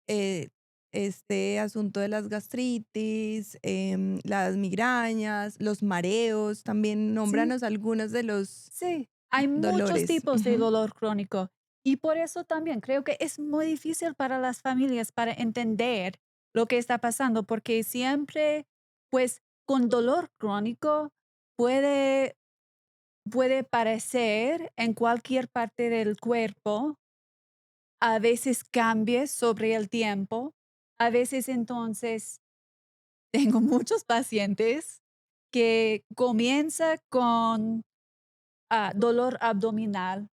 S5: eh, este asunto de las gastritis, las migrañas, los mareos, también
S4: Sí,
S5: nómbranos algunos de los
S4: sí. Hay muchos
S5: dolores.
S4: tipos de
S5: Ujú,
S4: dolor crónico y por eso también creo que es muy difícil para las familias para entender lo que está pasando porque siempre, pues, con dolor crónico puede, puede parecer en cualquier parte del cuerpo, a veces cambie sobre el tiempo, a veces entonces tengo muchos pacientes que comienza con dolor abdominal,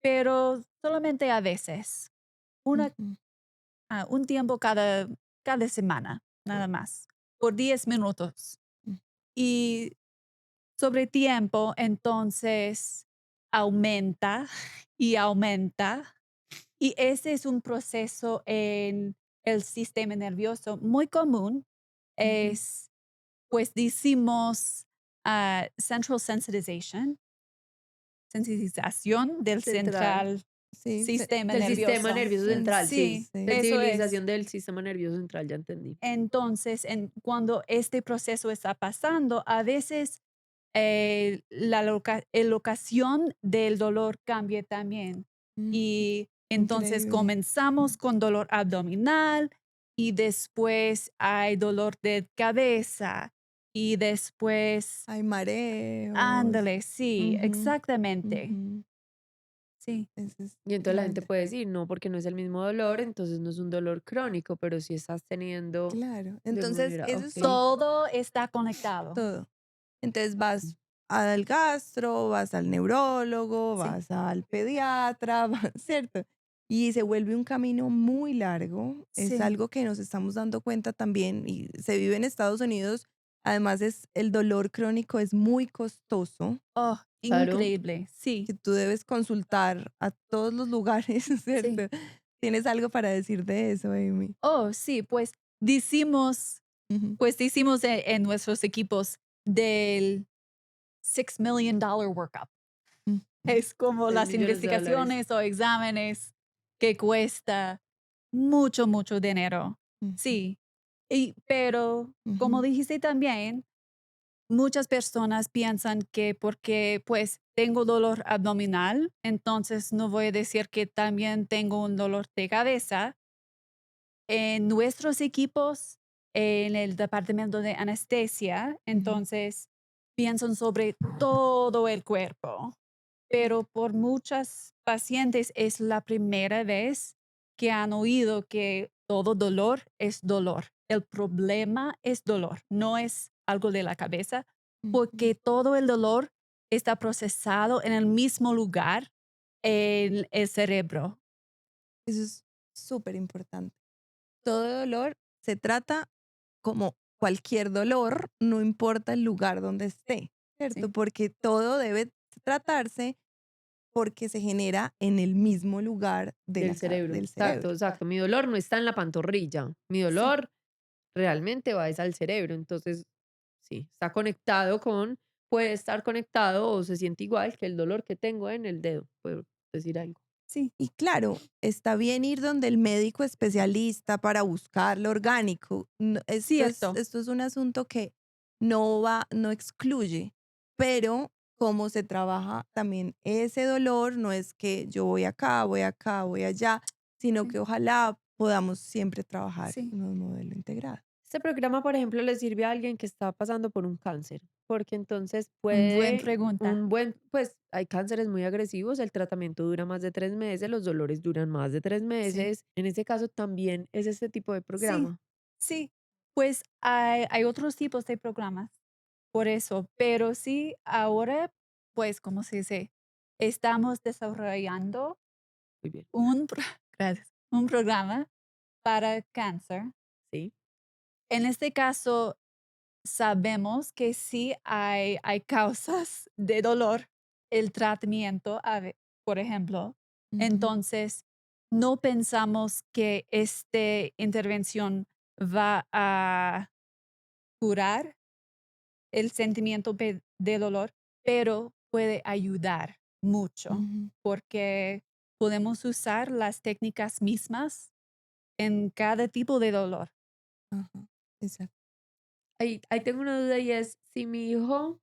S4: pero solamente a veces, una,
S5: ujú,
S4: un tiempo cada semana, nada más, por 10 minutos.
S5: ujú,
S4: Y sobre tiempo, entonces, aumenta y aumenta. Y ese es un proceso en el sistema nervioso muy común.
S5: ujú.
S4: Es, pues, decimos central sensitización del
S1: Central.
S4: central
S5: Sí,
S4: sistema
S1: Del sistema
S4: nervioso.
S1: nervioso central, sí.
S4: Sí,
S5: sí.
S4: eso es.
S1: Sensibilización del sistema nervioso central, ya entendí.
S4: Entonces, cuando este proceso está pasando, a veces la ocasión del dolor cambia también.
S5: Mm,
S4: Y entonces
S5: increíble.
S4: comenzamos con dolor abdominal y después hay dolor de cabeza y después,
S5: Hay mareos.
S4: ándale, sí,
S5: Ujú,
S4: exactamente.
S5: ujú.
S4: Sí,
S5: Ese es
S1: Y entonces la gente
S5: grande.
S1: puede decir, no, porque no es el mismo dolor, entonces no es un dolor crónico, pero si estás teniendo
S5: Claro.
S1: de
S5: Entonces,
S1: manera,
S5: eso es
S1: ok.
S4: todo está conectado.
S5: todo. Entonces vas al gastro, vas al neurólogo,
S4: Sí,
S5: vas al pediatra, ¿cierto? Y se vuelve un camino muy largo. Es
S4: sí.
S5: algo que nos estamos dando cuenta también y se vive en Estados Unidos. Además, el dolor crónico es muy costoso,
S4: Oh,
S1: Claro.
S4: increíble. Sí,
S5: que tú debes consultar a todos los lugares,
S4: sí.
S5: ¿cierto? ¿Tienes algo para decir de eso, Amy?
S4: Oh, sí,
S5: Ujú.
S4: pues decimos en nuestros equipos del $6 million workup.
S5: Mm,
S4: Es como
S1: 6
S4: las
S1: millones de dólares.
S4: investigaciones o exámenes que cuesta mucho, mucho dinero.
S5: ujú,
S4: Sí, pero como
S5: ujú,
S4: dijiste también, muchas personas piensan que porque pues tengo dolor abdominal, entonces no voy a decir que también tengo un dolor de cabeza. En nuestros equipos, en el departamento de anestesia,
S5: ujú.
S4: entonces piensan sobre todo el cuerpo, pero por muchas pacientes es la primera vez que han oído que todo dolor es dolor. El problema es dolor, no es algo de la cabeza,
S5: Ujú,
S4: porque todo el dolor está procesado en el mismo lugar el cerebro.
S5: Eso es súper importante. Todo dolor se trata como cualquier dolor, no importa el lugar donde esté, ¿cierto?
S4: Sí.
S5: Porque todo debe tratarse porque se genera en el mismo lugar de
S1: Del cerebro.
S5: del
S1: Exacto,
S5: cerebro.
S1: exacto. Mi dolor no está en la pantorrilla. Mi
S5: Sí.
S1: dolor realmente va es al cerebro. Entonces, sí, está conectado con, puede estar conectado o se siente igual que el dolor que tengo en el dedo, por decir algo.
S5: Sí, y claro, está bien ir donde el médico especialista para buscar lo orgánico.
S4: Cierto.
S5: Esto es un asunto que no va, no excluye, pero cómo se trabaja también ese dolor, no es que yo voy acá, voy acá, voy allá, sino
S4: Sí.
S5: que ojalá podamos siempre trabajar
S4: Sí.
S5: en un modelo integrado.
S1: Este programa, por ejemplo, le sirve a alguien que está pasando por un cáncer, porque entonces
S4: Buena
S1: puede,
S4: pregunta.
S1: pues hay cánceres muy agresivos, el tratamiento dura más de 3 meses, los dolores duran más de tres
S4: Sí.
S1: meses. En ese caso también es este tipo de
S4: Sí,
S1: programa.
S4: sí. Pues hay otros tipos de programas por eso, pero sí, ahora, pues, ¿cómo se dice? Estamos desarrollando
S1: Muy bien,
S4: gracias, un programa para cáncer.
S1: sí,
S4: En este caso, sabemos que sí hay causas de dolor, el tratamiento, por ejemplo.
S5: Ujú,
S4: Entonces, no pensamos que esta intervención va a curar el sentimiento de dolor, pero puede ayudar mucho
S5: ujú,
S4: porque podemos usar las técnicas mismas en cada tipo de dolor.
S5: ajá, exacto.
S1: ahí tengo una duda y es, si mi hijo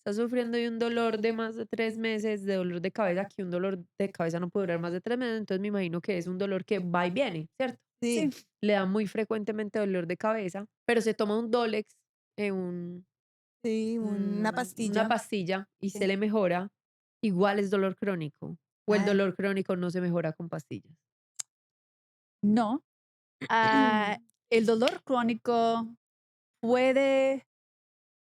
S1: está sufriendo de un dolor de más de 3 meses, de dolor de cabeza, que un dolor de cabeza no puede durar más de 3 meses, entonces me imagino que es un dolor que va y viene, ¿cierto?
S5: Sí,
S4: Sí,
S1: Le da muy frecuentemente dolor de cabeza, pero se toma un Dolex,
S5: sí, una
S1: una
S5: pastilla.
S1: pastilla y se
S5: Sí.
S1: le mejora, igual es dolor crónico, o el
S5: Ay.
S1: dolor crónico no se mejora con pastillas.
S4: no. Ah, el dolor crónico puede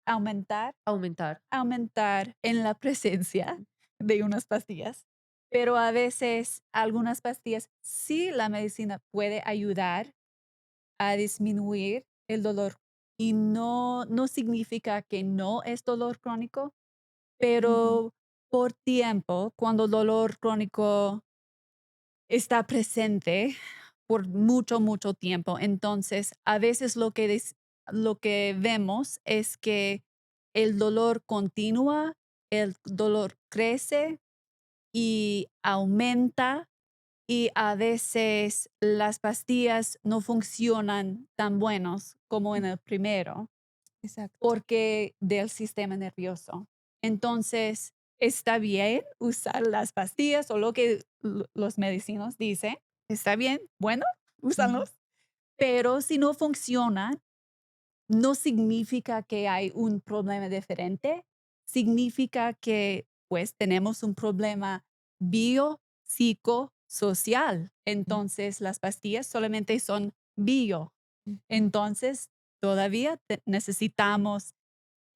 S4: aumentar
S1: Aumentar.
S4: aumentar en la presencia de unas pastillas, pero a veces algunas pastillas sí la medicina puede ayudar a disminuir el dolor y no significa que no es dolor crónico,
S5: Ujú,
S4: pero por tiempo, cuando el dolor crónico está presente por mucho, mucho tiempo, entonces a veces lo que vemos es que el dolor continúa, el dolor crece y aumenta y a veces las pastillas no funcionan tan buenos como en el primero
S5: exacto.
S4: porque del sistema nervioso. Entonces, está bien usar las pastillas o lo que los medicinos dicen. Está bien, bueno,
S5: Ujú,
S4: úsalos. Pero si no funciona, no significa que hay un problema diferente. Significa que pues tenemos un problema biopsicosocial.
S5: ujú,
S4: Entonces, las pastillas solamente son bio.
S5: ujú.
S4: Entonces, todavía necesitamos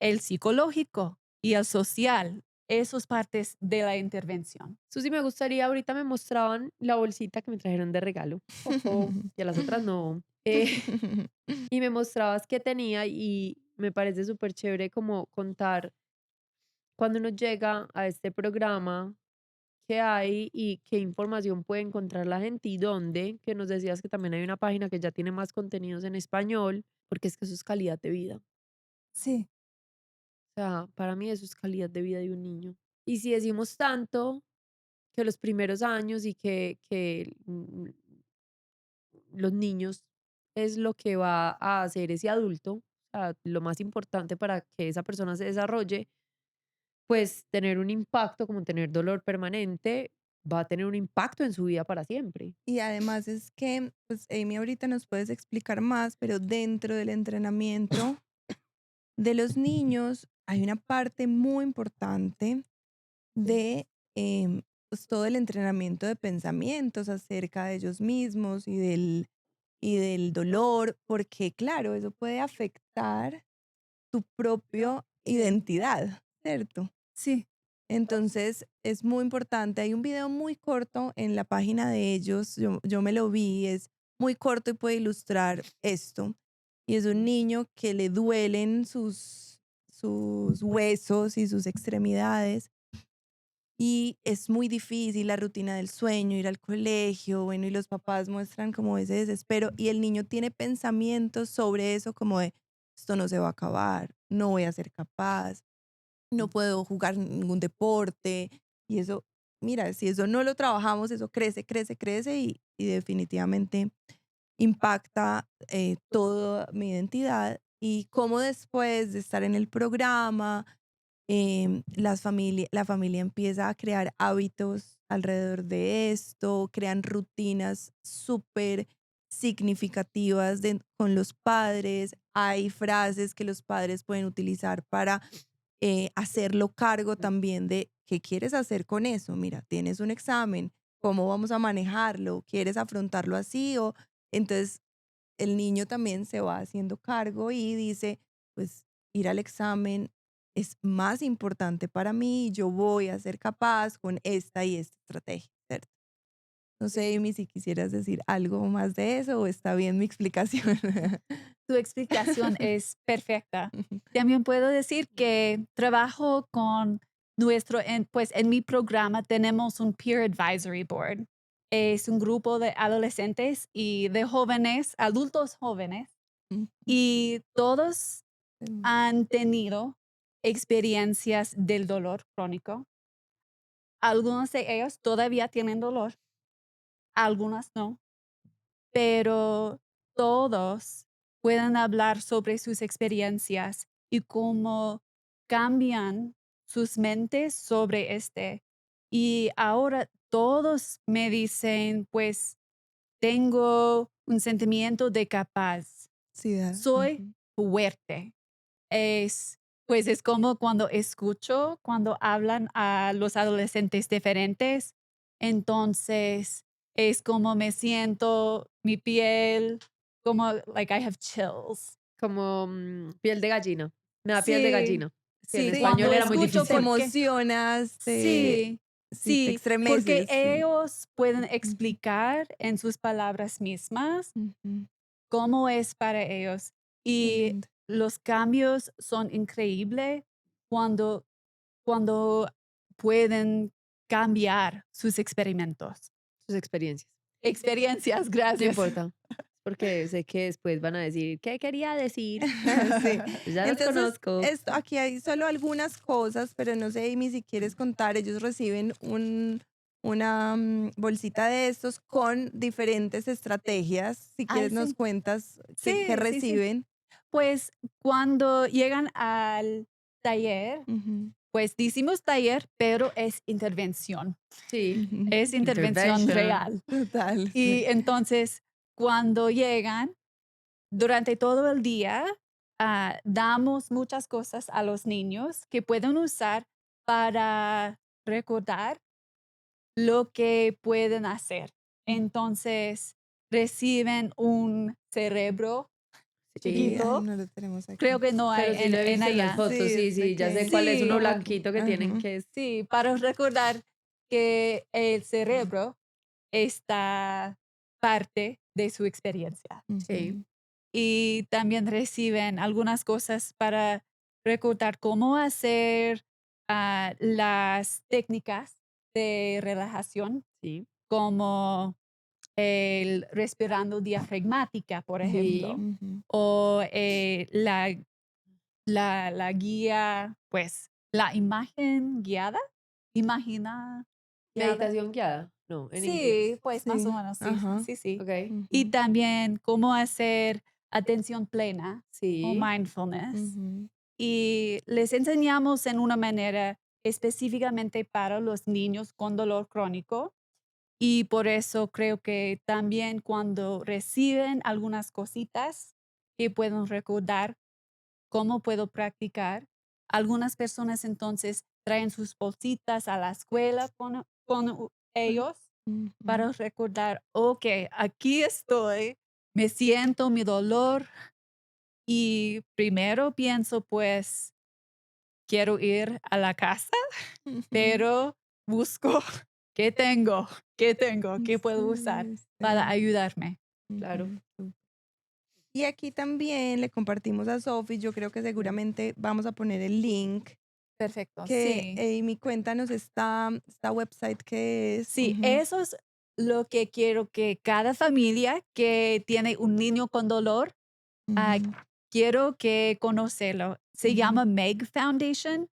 S4: el psicológico y el social, esas partes de la intervención.
S1: Susi, me gustaría, ahorita me mostraban la bolsita que me trajeron de regalo. Ojo, y a las otras no. Y me mostrabas qué tenía y me parece súper chévere como contar cuando uno llega a este programa, qué hay y qué información puede encontrar la gente y dónde, que nos decías que también hay una página que ya tiene más contenidos en español, porque es que eso es calidad de vida. O
S4: Sí,
S1: sea, para mí eso es calidad de vida de un niño. Y si decimos tanto que los primeros años y que los niños es lo que va a hacer ese adulto, o sea, lo más importante para que esa persona se desarrolle, pues tener un impacto como tener dolor permanente va a tener un impacto en su vida para siempre.
S5: Y además es que, pues Amy ahorita nos puedes explicar más, pero dentro del entrenamiento de los niños hay una parte muy importante
S1: Sí.
S5: de pues, todo el entrenamiento de pensamientos acerca de ellos mismos y del dolor, porque claro, eso puede afectar tu propia identidad, ¿cierto?
S4: sí.
S5: Entonces, es muy importante. Hay un video muy corto en la página de ellos, yo me lo vi, es muy corto y puede ilustrar esto. Y es un niño que le duelen sus huesos y sus extremidades. Y es muy difícil la rutina del sueño, ir al colegio, bueno, y los papás muestran como ese desespero y el niño tiene pensamientos sobre eso como de, esto no se va a acabar, no voy a ser capaz, no puedo jugar ningún deporte. Y eso, mira, si eso no lo trabajamos, eso crece, crece, crece y definitivamente impacta toda mi identidad. Y cómo después de estar en el programa, la familia empieza a crear hábitos alrededor de esto, crean rutinas súper significativas con los padres. Hay frases que los padres pueden utilizar para hacerlo cargo también de qué quieres hacer con eso. Mira, tienes un examen, ¿cómo vamos a manejarlo? ¿Quieres afrontarlo así? O entonces el niño también se va haciendo cargo y dice, pues ir al examen es más importante para mí, yo voy a ser capaz con esta y esta estrategia, ¿cierto? No sé, Amy, si quisieras decir algo más de eso o está bien mi explicación.
S4: Tu explicación es perfecta. También puedo decir que trabajo con pues en mi programa tenemos un Peer Advisory Board. Es un grupo de adolescentes y de jóvenes, adultos jóvenes, y todos han tenido experiencias del dolor crónico. Algunos de ellos todavía tienen dolor, algunos no, pero todos pueden hablar sobre sus experiencias y cómo cambian sus mentes sobre este. Y ahora todos me dicen, pues tengo un sentimiento de capaz,
S5: Sí,
S4: soy fuerte. Pues es como cuando escucho, cuando hablan a los adolescentes diferentes, entonces es como me siento, mi piel, como, like I have chills.
S1: Como piel de gallina. Me da piel de
S4: Sí,
S1: gallina. Que en
S4: sí,
S1: español
S4: cuando
S1: era muy
S4: escucho,
S5: te
S1: difícil.
S4: porque
S5: emocionas,
S4: sí,
S5: sí, te
S4: sí, porque
S5: estremeces. Sí.
S4: ellos pueden
S5: Ujú,
S4: explicar en sus palabras mismas
S5: ujú.
S4: cómo es para ellos.
S5: Qué
S4: Y
S5: lindo.
S4: los cambios son increíbles cuando, cuando pueden cambiar sus experimentos.
S1: Sus experiencias.
S4: Experiencias,
S1: No
S4: gracias.
S1: importa. Porque sé que después van a decir, ¿qué quería decir?
S5: Sí.
S1: Pues ya los
S5: Entonces,
S1: conozco.
S5: esto, aquí hay solo algunas cosas, pero no sé, Amy, si quieres contar, ellos reciben una bolsita de estos con diferentes estrategias. Si
S4: Ay,
S5: quieres, nos
S4: sí.
S5: cuentas qué
S4: Sí, sí, sí.
S5: reciben.
S4: Pues cuando llegan al taller,
S5: Ujú,
S4: pues decimos taller, pero es intervención.
S1: Sí.
S5: ujú.
S4: Es intervención
S1: Intervention.
S4: real.
S5: Total,
S4: Y
S5: sí.
S4: entonces, cuando llegan, durante todo el día, damos muchas cosas a los niños que pueden usar para recordar lo que pueden hacer. Entonces, reciben un cerebro
S5: Sí, ay,
S4: chiquito.
S5: no lo tenemos
S4: Creo
S5: aquí.
S4: que no hay
S1: Pero sí lo he
S4: en
S1: visto en las
S4: allá.
S5: Sí,
S1: fotos. Sí,
S5: es
S1: sí, ya sé
S5: pequeño.
S1: cuál es uno
S4: Sí,
S1: blanquito que tienen
S5: Ajá.
S1: que es.
S4: sí, para recordar que el cerebro está parte de su experiencia.
S1: Sí.
S5: Ujú,
S4: Y también reciben algunas cosas para recordar cómo hacer las técnicas de relajación,
S1: Sí.
S4: como el respirando diafragmática, por
S1: Sí.
S4: ejemplo,
S5: ujú.
S4: o la guía, pues la imagen guiada, imagina guiada.
S1: Meditación guiada. No, en
S4: Sí,
S1: inglés.
S4: pues más o
S5: Sí,
S4: menos, sí,
S5: ajá.
S4: sí, sí.
S1: Ok.
S4: Y
S5: Ujú,
S4: también cómo hacer atención plena o
S1: Sí.
S4: mindfulness.
S5: ujú.
S4: Y les enseñamos en una manera específicamente para los niños con dolor crónico. Y por eso creo que también cuando reciben algunas cositas que pueden recordar cómo puedo practicar, algunas personas entonces traen sus bolsitas a la escuela con ellos
S5: Ujú.
S4: para recordar, ok, aquí estoy, me siento mi dolor y primero pienso, pues, quiero ir a la casa,
S5: Ujú.
S4: pero busco qué tengo, qué puedo usar
S5: Sí,
S4: para
S5: sí.
S4: ayudarme.
S1: Claro.
S5: Ujú. Y aquí también le compartimos a Sophie, yo creo que seguramente vamos a poner el link,
S4: Perfecto,
S5: que
S4: sí.
S5: Amy, cuéntanos esta website que es.
S4: Sí, eso es lo que quiero que cada familia que tiene un niño con dolor, ah,
S5: Ujú,
S4: quiero que conocerlo. Se
S5: ujú,
S4: llama Meg Foundation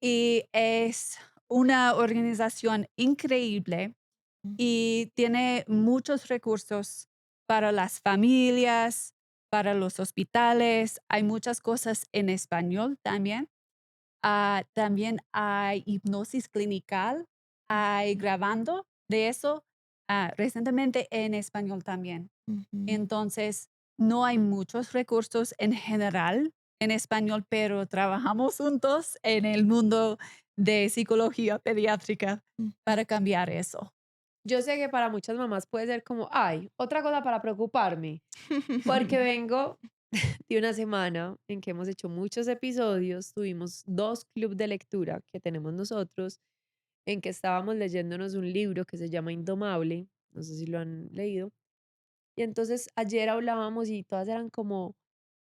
S4: y es una organización increíble
S5: ujú,
S4: y tiene muchos recursos para las familias, para los hospitales. Hay muchas cosas en español también. También hay hipnosis clinical, hay grabando de eso recientemente en español también.
S5: ujú.
S4: Entonces, no hay muchos recursos en general en español, pero trabajamos juntos en el mundo de psicología pediátrica para cambiar eso.
S1: Yo sé que para muchas mamás puede ser como, ay, otra cosa para preocuparme, porque vengo de una semana en que hemos hecho muchos episodios, tuvimos 2 club de lectura que tenemos nosotros, en que estábamos leyéndonos un libro que se llama Indomable, no sé si lo han leído, y entonces ayer hablábamos y todas eran como,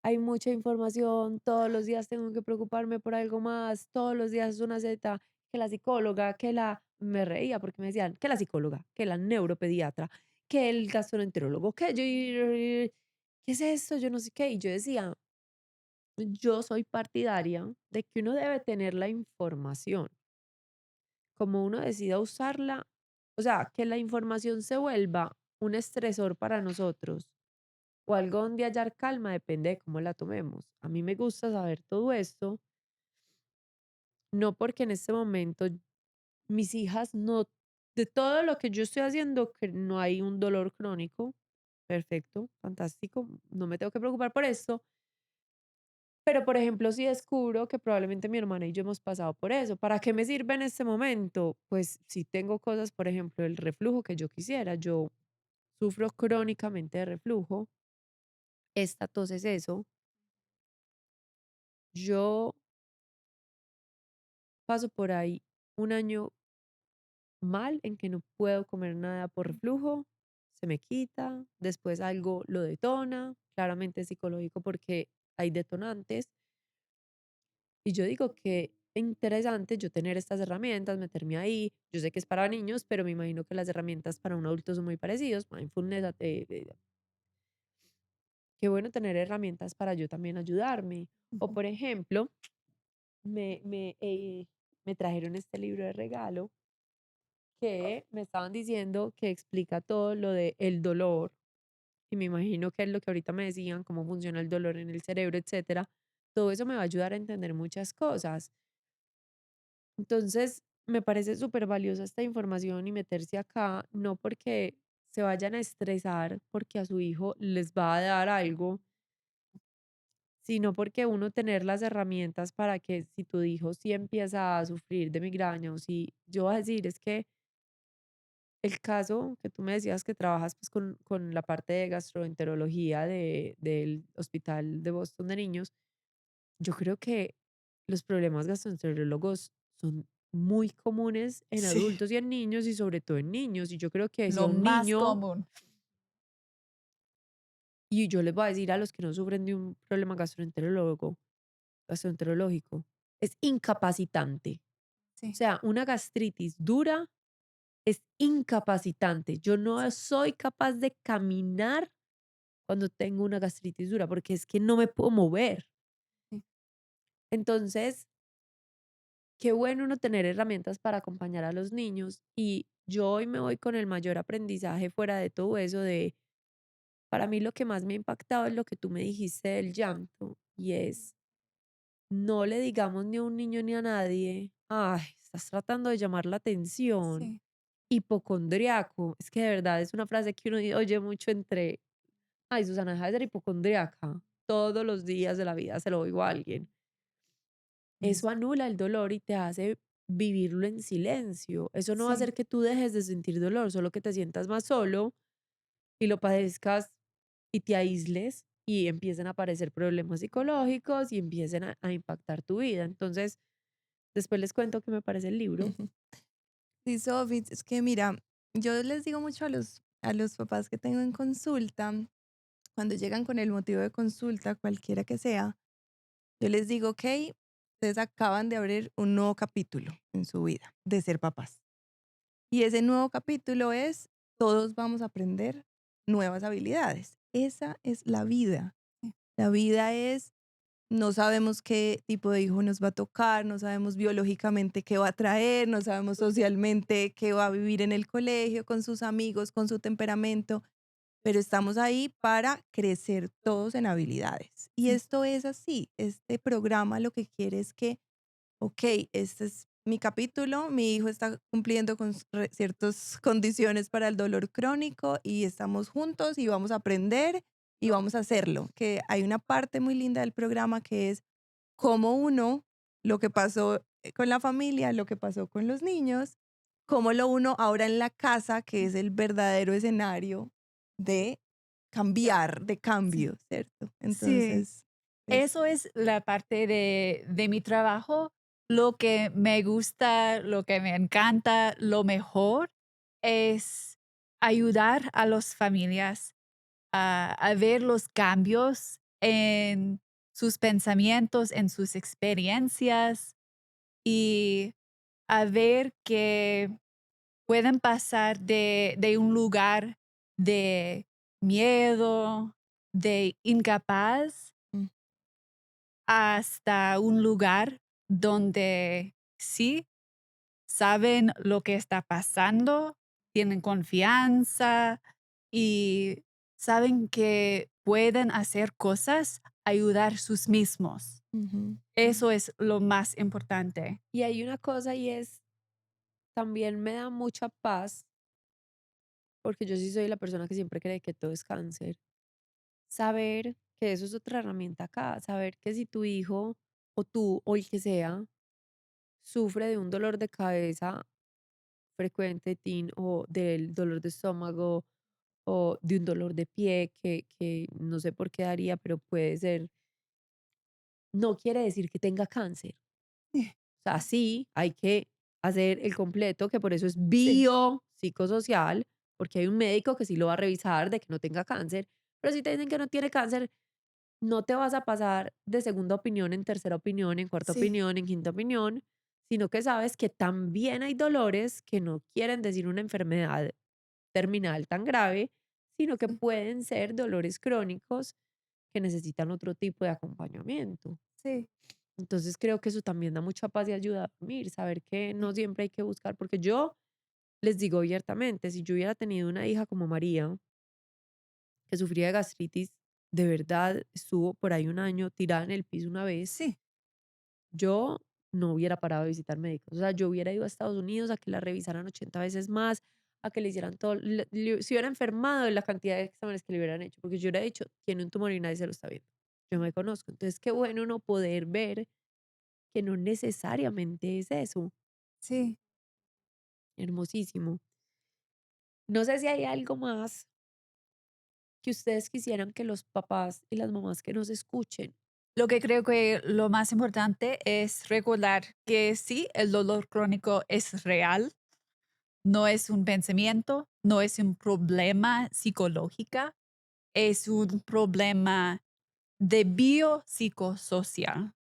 S1: hay mucha información, todos los días tengo que preocuparme por algo más, todos los días es una zeta, que la psicóloga, que la... Me reía porque me decían, que la psicóloga, que la neuropediatra, que el gastroenterólogo, que yo... ¿Qué es esto? Yo no sé qué. Y yo decía, yo soy partidaria de que uno debe tener la información, como uno decida usarla, o sea, que la información se vuelva un estresor para nosotros o algo donde hallar calma depende de cómo la tomemos. A mí me gusta saber todo esto, no porque en este momento mis hijas no, de todo lo que yo estoy haciendo, que no hay un dolor crónico, perfecto, fantástico, no me tengo que preocupar por esto. Pero, por ejemplo, si descubro que probablemente mi hermana y yo hemos pasado por eso, ¿para qué me sirve en este momento? Pues si tengo cosas, por ejemplo, el reflujo que yo quisiera, yo sufro crónicamente de reflujo, esta tos es eso, yo paso por ahí un año mal en que no puedo comer nada por reflujo, se me quita, después algo lo detona, claramente es psicológico porque hay detonantes. Y yo digo que interesante yo tener estas herramientas, meterme ahí. Yo sé que es para niños, pero me imagino que las herramientas para un adulto son muy parecidos. Mindfulness, qué bueno tener herramientas para yo también ayudarme. O
S4: Ujú.
S1: por ejemplo, me trajeron este libro de regalo que me estaban diciendo que explica todo lo de el dolor. Y me imagino que es lo que ahorita me decían, cómo funciona el dolor en el cerebro, etcétera. Todo eso me va a ayudar a entender muchas cosas. Entonces, me parece súper valiosa esta información y meterse acá, no porque se vayan a estresar porque a su hijo les va a dar algo, sino porque uno tener las herramientas para que si tu hijo sí empieza a sufrir de migraña o si yo voy a decir es que el caso que tú me decías que trabajas pues con la parte de gastroenterología del Hospital de Boston de Niños, yo creo que los problemas gastroenterológicos son muy comunes en
S4: Sí,
S1: adultos y en niños y sobre todo en niños. Y yo creo que si a
S4: lo
S1: un
S4: más
S1: niño,
S4: común.
S1: y yo les voy a decir a los que no sufren de un problema gastroenterológico, es incapacitante. O
S4: Sí,
S1: sea, una gastritis dura es incapacitante. Yo no
S4: sí,
S1: soy capaz de caminar cuando tengo una gastritis dura porque es que no me puedo mover.
S4: sí.
S1: Entonces, qué bueno uno tener herramientas para acompañar a los niños y yo hoy me voy con el mayor aprendizaje fuera de todo eso de, para mí lo que más me ha impactado es lo que tú me dijiste del llanto y es, no le digamos ni a un niño ni a nadie, ay, estás tratando de llamar la atención,
S4: Sí.
S1: hipocondriaco, es que de verdad es una frase que uno oye mucho entre, ay, Susana, deja de ser hipocondriaca, todos los días de la vida se lo oigo a alguien.
S4: Mm.
S1: Eso anula el dolor y te hace vivirlo en silencio. Eso no va a
S4: Sí,
S1: hacer que tú dejes de sentir dolor, solo que te sientas más solo y lo padezcas y te aísles y empiecen a aparecer problemas psicológicos y empiecen a impactar tu vida. Entonces, después les cuento qué me parece el libro.
S5: Sí, Sofi, es que mira, yo les digo mucho a los papás que tengo en consulta, cuando llegan con el motivo de consulta, cualquiera que sea, yo les digo, ok, ustedes acaban de abrir un nuevo capítulo en su vida de ser papás. Y ese nuevo capítulo es, todos vamos a aprender nuevas habilidades. Esa es la vida. La vida es, no sabemos qué tipo de hijo nos va a tocar, no sabemos biológicamente qué va a traer, no sabemos socialmente qué va a vivir en el colegio, con sus amigos, con su temperamento, pero estamos ahí para crecer todos en habilidades. Y
S4: Sí.
S5: esto es así. Este programa lo que quiere es que, ok, este es mi capítulo, mi hijo está cumpliendo con ciertas condiciones para el dolor crónico y estamos juntos y vamos a aprender y vamos a hacerlo. Que hay una parte muy linda del programa que es cómo uno, lo que pasó con la familia, lo que pasó con los niños, cómo lo uno ahora en la casa, que es el verdadero escenario de cambiar, de
S4: Sí.
S5: cambio, ¿cierto?
S4: Sí.
S5: Entonces, pues,
S4: Eso es la parte de mi trabajo. Lo que me gusta, lo que me encanta, lo mejor es ayudar a las familias a ver los cambios en sus pensamientos, en sus experiencias y a ver que pueden pasar de un lugar de miedo, de incapaz,
S5: mm,
S4: hasta un lugar donde sí saben lo que está pasando, tienen confianza y saben que pueden hacer cosas, ayudar sus mismos.
S5: ujú,
S4: Eso es lo más importante.
S1: Y hay una cosa y es, también me da mucha paz, porque yo sí soy la persona que siempre cree que todo es cáncer. Saber que eso es otra herramienta acá, saber que si tu hijo o tú o el que sea sufre de un dolor de cabeza frecuente, teen, o del dolor de estómago o de un dolor de pie que no sé por qué daría, pero puede ser, no quiere decir que tenga cáncer. O sea, sí, hay que hacer el completo, que por eso es
S4: Sí,
S1: biopsicosocial, porque hay un médico que sí lo va a revisar de que no tenga cáncer, pero si te dicen que no tiene cáncer, no te vas a pasar de segunda opinión en tercera opinión, en cuarta
S4: sí,
S1: opinión, en quinta opinión, sino que sabes que también hay dolores que no quieren decir una enfermedad terminal tan grave, sino que pueden ser dolores crónicos que necesitan otro tipo de acompañamiento.
S4: sí,
S1: Entonces creo que eso también da mucha paz y ayuda a dormir, saber que no siempre hay que buscar, porque yo les digo abiertamente, si yo hubiera tenido una hija como María, que sufría de gastritis, de verdad estuvo por ahí un año tirada en el piso una vez,
S4: sí,
S1: yo no hubiera parado de visitar médicos. O sea, yo hubiera ido a Estados Unidos a que la revisaran 80 veces más, a que le hicieran todo, se hubiera enfermado de la cantidad de exámenes que le hubieran hecho, porque yo hubiera dicho, tiene un tumor y nadie se lo está viendo. Yo me conozco. Entonces, qué bueno uno poder ver que no necesariamente es eso.
S4: sí.
S1: Hermosísimo. No sé si hay algo más que ustedes quisieran que los papás y las mamás que nos escuchen.
S4: Lo que creo que lo más importante es recordar que sí, el dolor crónico es real, no es un pensamiento, no es un problema psicológico, es un problema de biopsicosocial.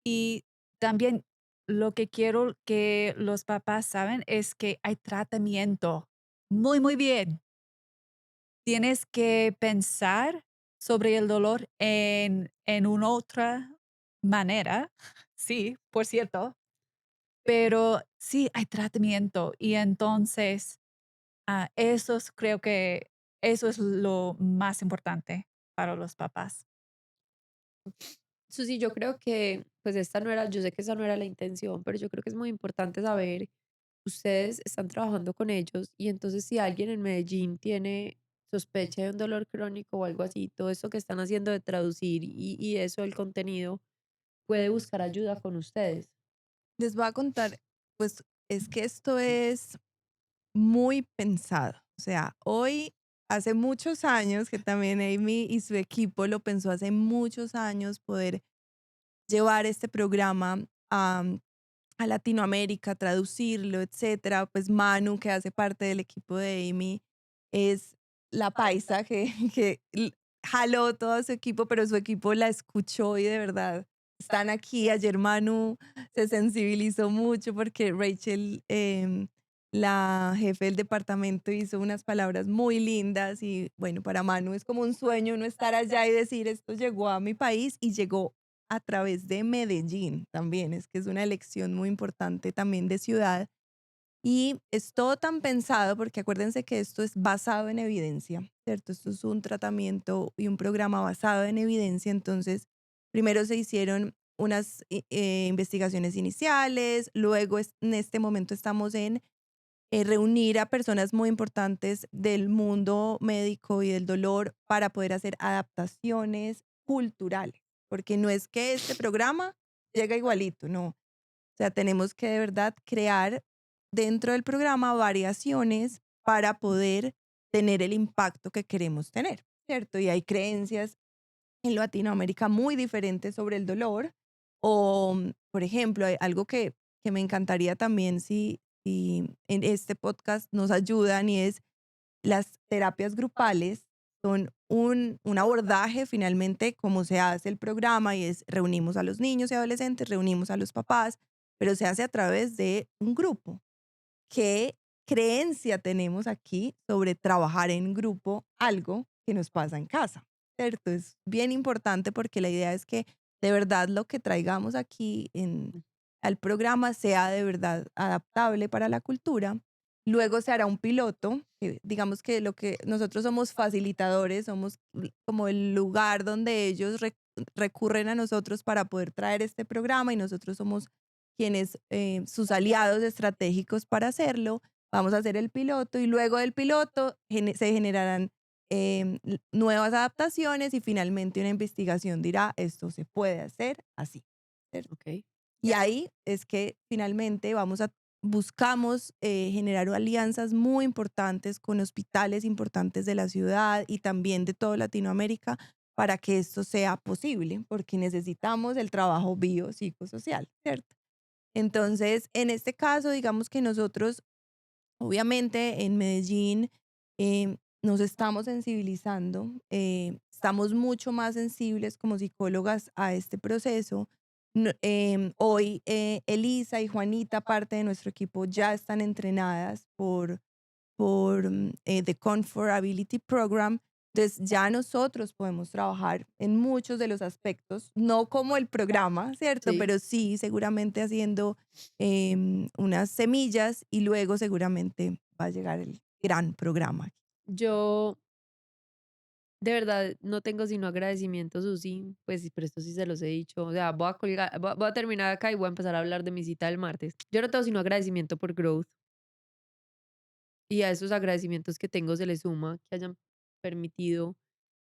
S4: Y también lo que quiero que los papás saben es que hay tratamiento. Muy, muy bien. Tienes que pensar sobre el dolor en una otra manera. Sí, por cierto. Pero sí, hay tratamiento. Y entonces, creo que eso es lo más importante para los papás.
S1: Susi, yo creo que, pues esta no era, yo sé que esa no era la intención, pero yo creo que es muy importante saber, ustedes están trabajando con ellos y entonces si alguien en Medellín tiene sospecha de un dolor crónico o algo así, todo esto que están haciendo de traducir y eso, el contenido, puede buscar ayuda con ustedes.
S5: les voy a contar, pues es que esto es muy pensado. O sea, hoy hace muchos años, que también Amy y su equipo lo pensó hace muchos años, poder llevar este programa a Latinoamérica, traducirlo, etcétera. Pues Manu, que hace parte del equipo de Amy, es la paisa que, jaló todo su equipo, pero su equipo la escuchó y de verdad están aquí. Ayer Manu se sensibilizó mucho porque Rachel, la jefe del departamento, hizo unas palabras muy lindas y bueno, para Manu es como un sueño uno estar allá y decir, esto llegó a mi país y llegó a través de Medellín también. Es que es una elección muy importante también de ciudad. Y es todo tan pensado porque acuérdense que esto es basado en evidencia, ¿cierto? Esto es un tratamiento y un programa basado en evidencia. Entonces, primero se hicieron unas investigaciones iniciales, luego en este momento estamos en reunir a personas muy importantes del mundo médico y del dolor para poder hacer adaptaciones culturales, porque no es que este programa llega igualito, no. O sea, tenemos que de verdad crear dentro del programa variaciones para poder tener el impacto que queremos tener, ¿cierto? Y hay creencias en Latinoamérica muy diferentes sobre el dolor. O, por ejemplo, hay algo que me encantaría también si en este podcast nos ayudan y es las terapias grupales son un abordaje finalmente como se hace el programa y es reunimos a los niños y adolescentes, reunimos a los papás, pero se hace a través de un grupo. ¿Qué creencia tenemos aquí sobre trabajar en grupo algo que nos pasa en casa? ¿Cierto? Es bien importante porque la idea es que de verdad lo que traigamos aquí al programa sea de verdad adaptable para la cultura. Luego se hará un piloto, que digamos que lo que nosotros somos facilitadores, somos como el lugar donde ellos recurren a nosotros para poder traer este programa y nosotros somos quienes, sus aliados estratégicos para hacerlo. Vamos a hacer el piloto y luego del piloto se generarán nuevas adaptaciones y finalmente una investigación dirá, esto se puede hacer así. ¿Cierto?
S1: Ok.
S5: Y ahí es que finalmente buscamos generar alianzas muy importantes con hospitales importantes de la ciudad y también de toda Latinoamérica para que esto sea posible, porque necesitamos el trabajo biopsicosocial, ¿cierto? Entonces, en este caso, digamos que nosotros, obviamente, en Medellín nos estamos sensibilizando, estamos mucho más sensibles como psicólogas a este proceso. Hoy Elisa y Juanita, parte de nuestro equipo, ya están entrenadas por The Comfortability Program. Entonces ya nosotros podemos trabajar en muchos de los aspectos, no como el programa, ¿cierto?
S1: Sí.
S5: Pero sí seguramente haciendo unas semillas y luego seguramente va a llegar el gran programa.
S1: Yo de verdad no tengo sino agradecimiento, Susi, pues, pero esto sí se los he dicho. O sea, voy a colgar, voy a terminar acá y voy a empezar a hablar de mi cita del martes. Yo no tengo sino agradecimiento por Growth y a esos agradecimientos que tengo se le suma que hayan permitido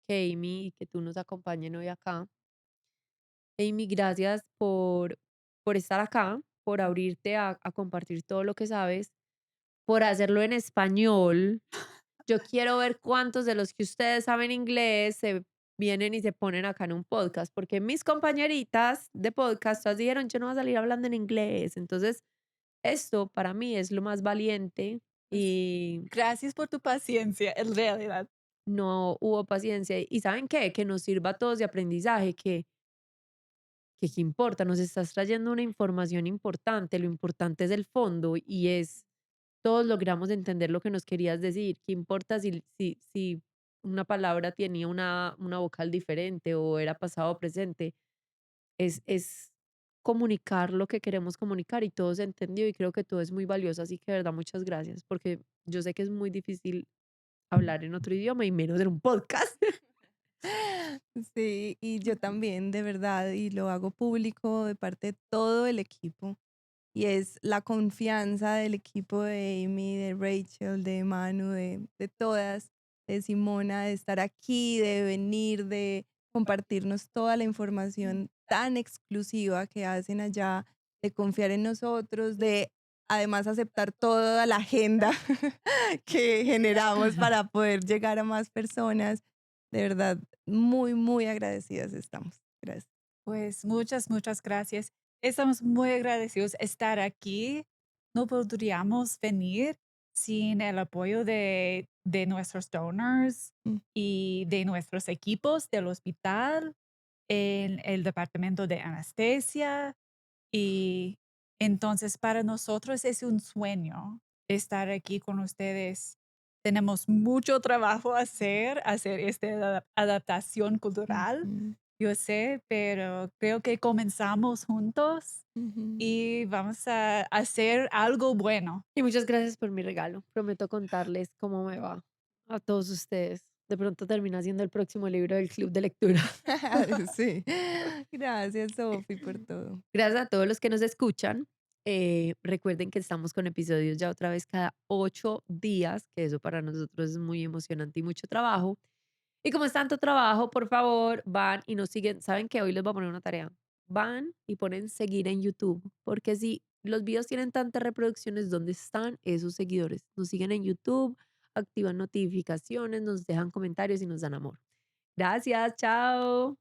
S1: que Amy y que tú nos acompañen hoy acá. Amy, gracias por estar acá, por abrirte a compartir todo lo que sabes, por hacerlo en español. Yo quiero ver cuántos de los que ustedes saben inglés se vienen y se ponen acá en un podcast, porque mis compañeritas de podcast todas dijeron, yo no voy a salir hablando en inglés. Entonces, esto para mí es lo más valiente y
S4: Gracias por tu paciencia, en realidad.
S1: no hubo paciencia. ¿Y saben qué? Que nos sirva a todos de aprendizaje, que qué importa, nos estás trayendo una información importante, lo importante es el fondo y es, todos logramos entender lo que nos querías decir, qué importa si una palabra tenía una vocal diferente o era pasado o presente, es comunicar lo que queremos comunicar y todo se entendió y creo que todo es muy valioso, así que de verdad muchas gracias, porque yo sé que es muy difícil hablar en otro idioma y menos en un podcast.
S5: Sí, y yo también, de verdad, y lo hago público de parte de todo el equipo. Y es la confianza del equipo de Amy, de Rachel, de Manu, de todas, de Simona, de estar aquí, de venir, de compartirnos toda la información tan exclusiva que hacen allá, de confiar en nosotros, de además aceptar toda la agenda que generamos para poder llegar a más personas. De verdad, muy, muy agradecidas estamos. Gracias.
S4: Pues muchas gracias. Estamos muy agradecidos de estar aquí. No podríamos venir sin el apoyo de nuestros donors
S5: Mm.
S4: y de nuestros equipos del hospital, en el departamento de anestesia. Y entonces para nosotros es un sueño estar aquí con ustedes. Tenemos mucho trabajo a hacer esta adaptación cultural.
S5: Ujú,
S4: Yo sé, pero creo que comenzamos juntos
S5: ujú.
S4: y vamos a hacer algo bueno.
S1: Y muchas gracias por mi regalo. Prometo contarles cómo me va a todos ustedes. De pronto termina siendo el próximo libro del club de lectura.
S5: Sí. Gracias, Sofi, por todo.
S1: Gracias a todos los que nos escuchan. Recuerden que estamos con episodios ya otra vez cada 8 días, que eso para nosotros es muy emocionante y mucho trabajo. Y como es tanto trabajo, por favor, van y nos siguen. Saben que hoy les voy a poner una tarea. Van y ponen seguir en YouTube, porque si los videos tienen tantas reproducciones, ¿dónde están esos seguidores? Nos siguen en YouTube, activan notificaciones, nos dejan comentarios y nos dan amor. Gracias, chao.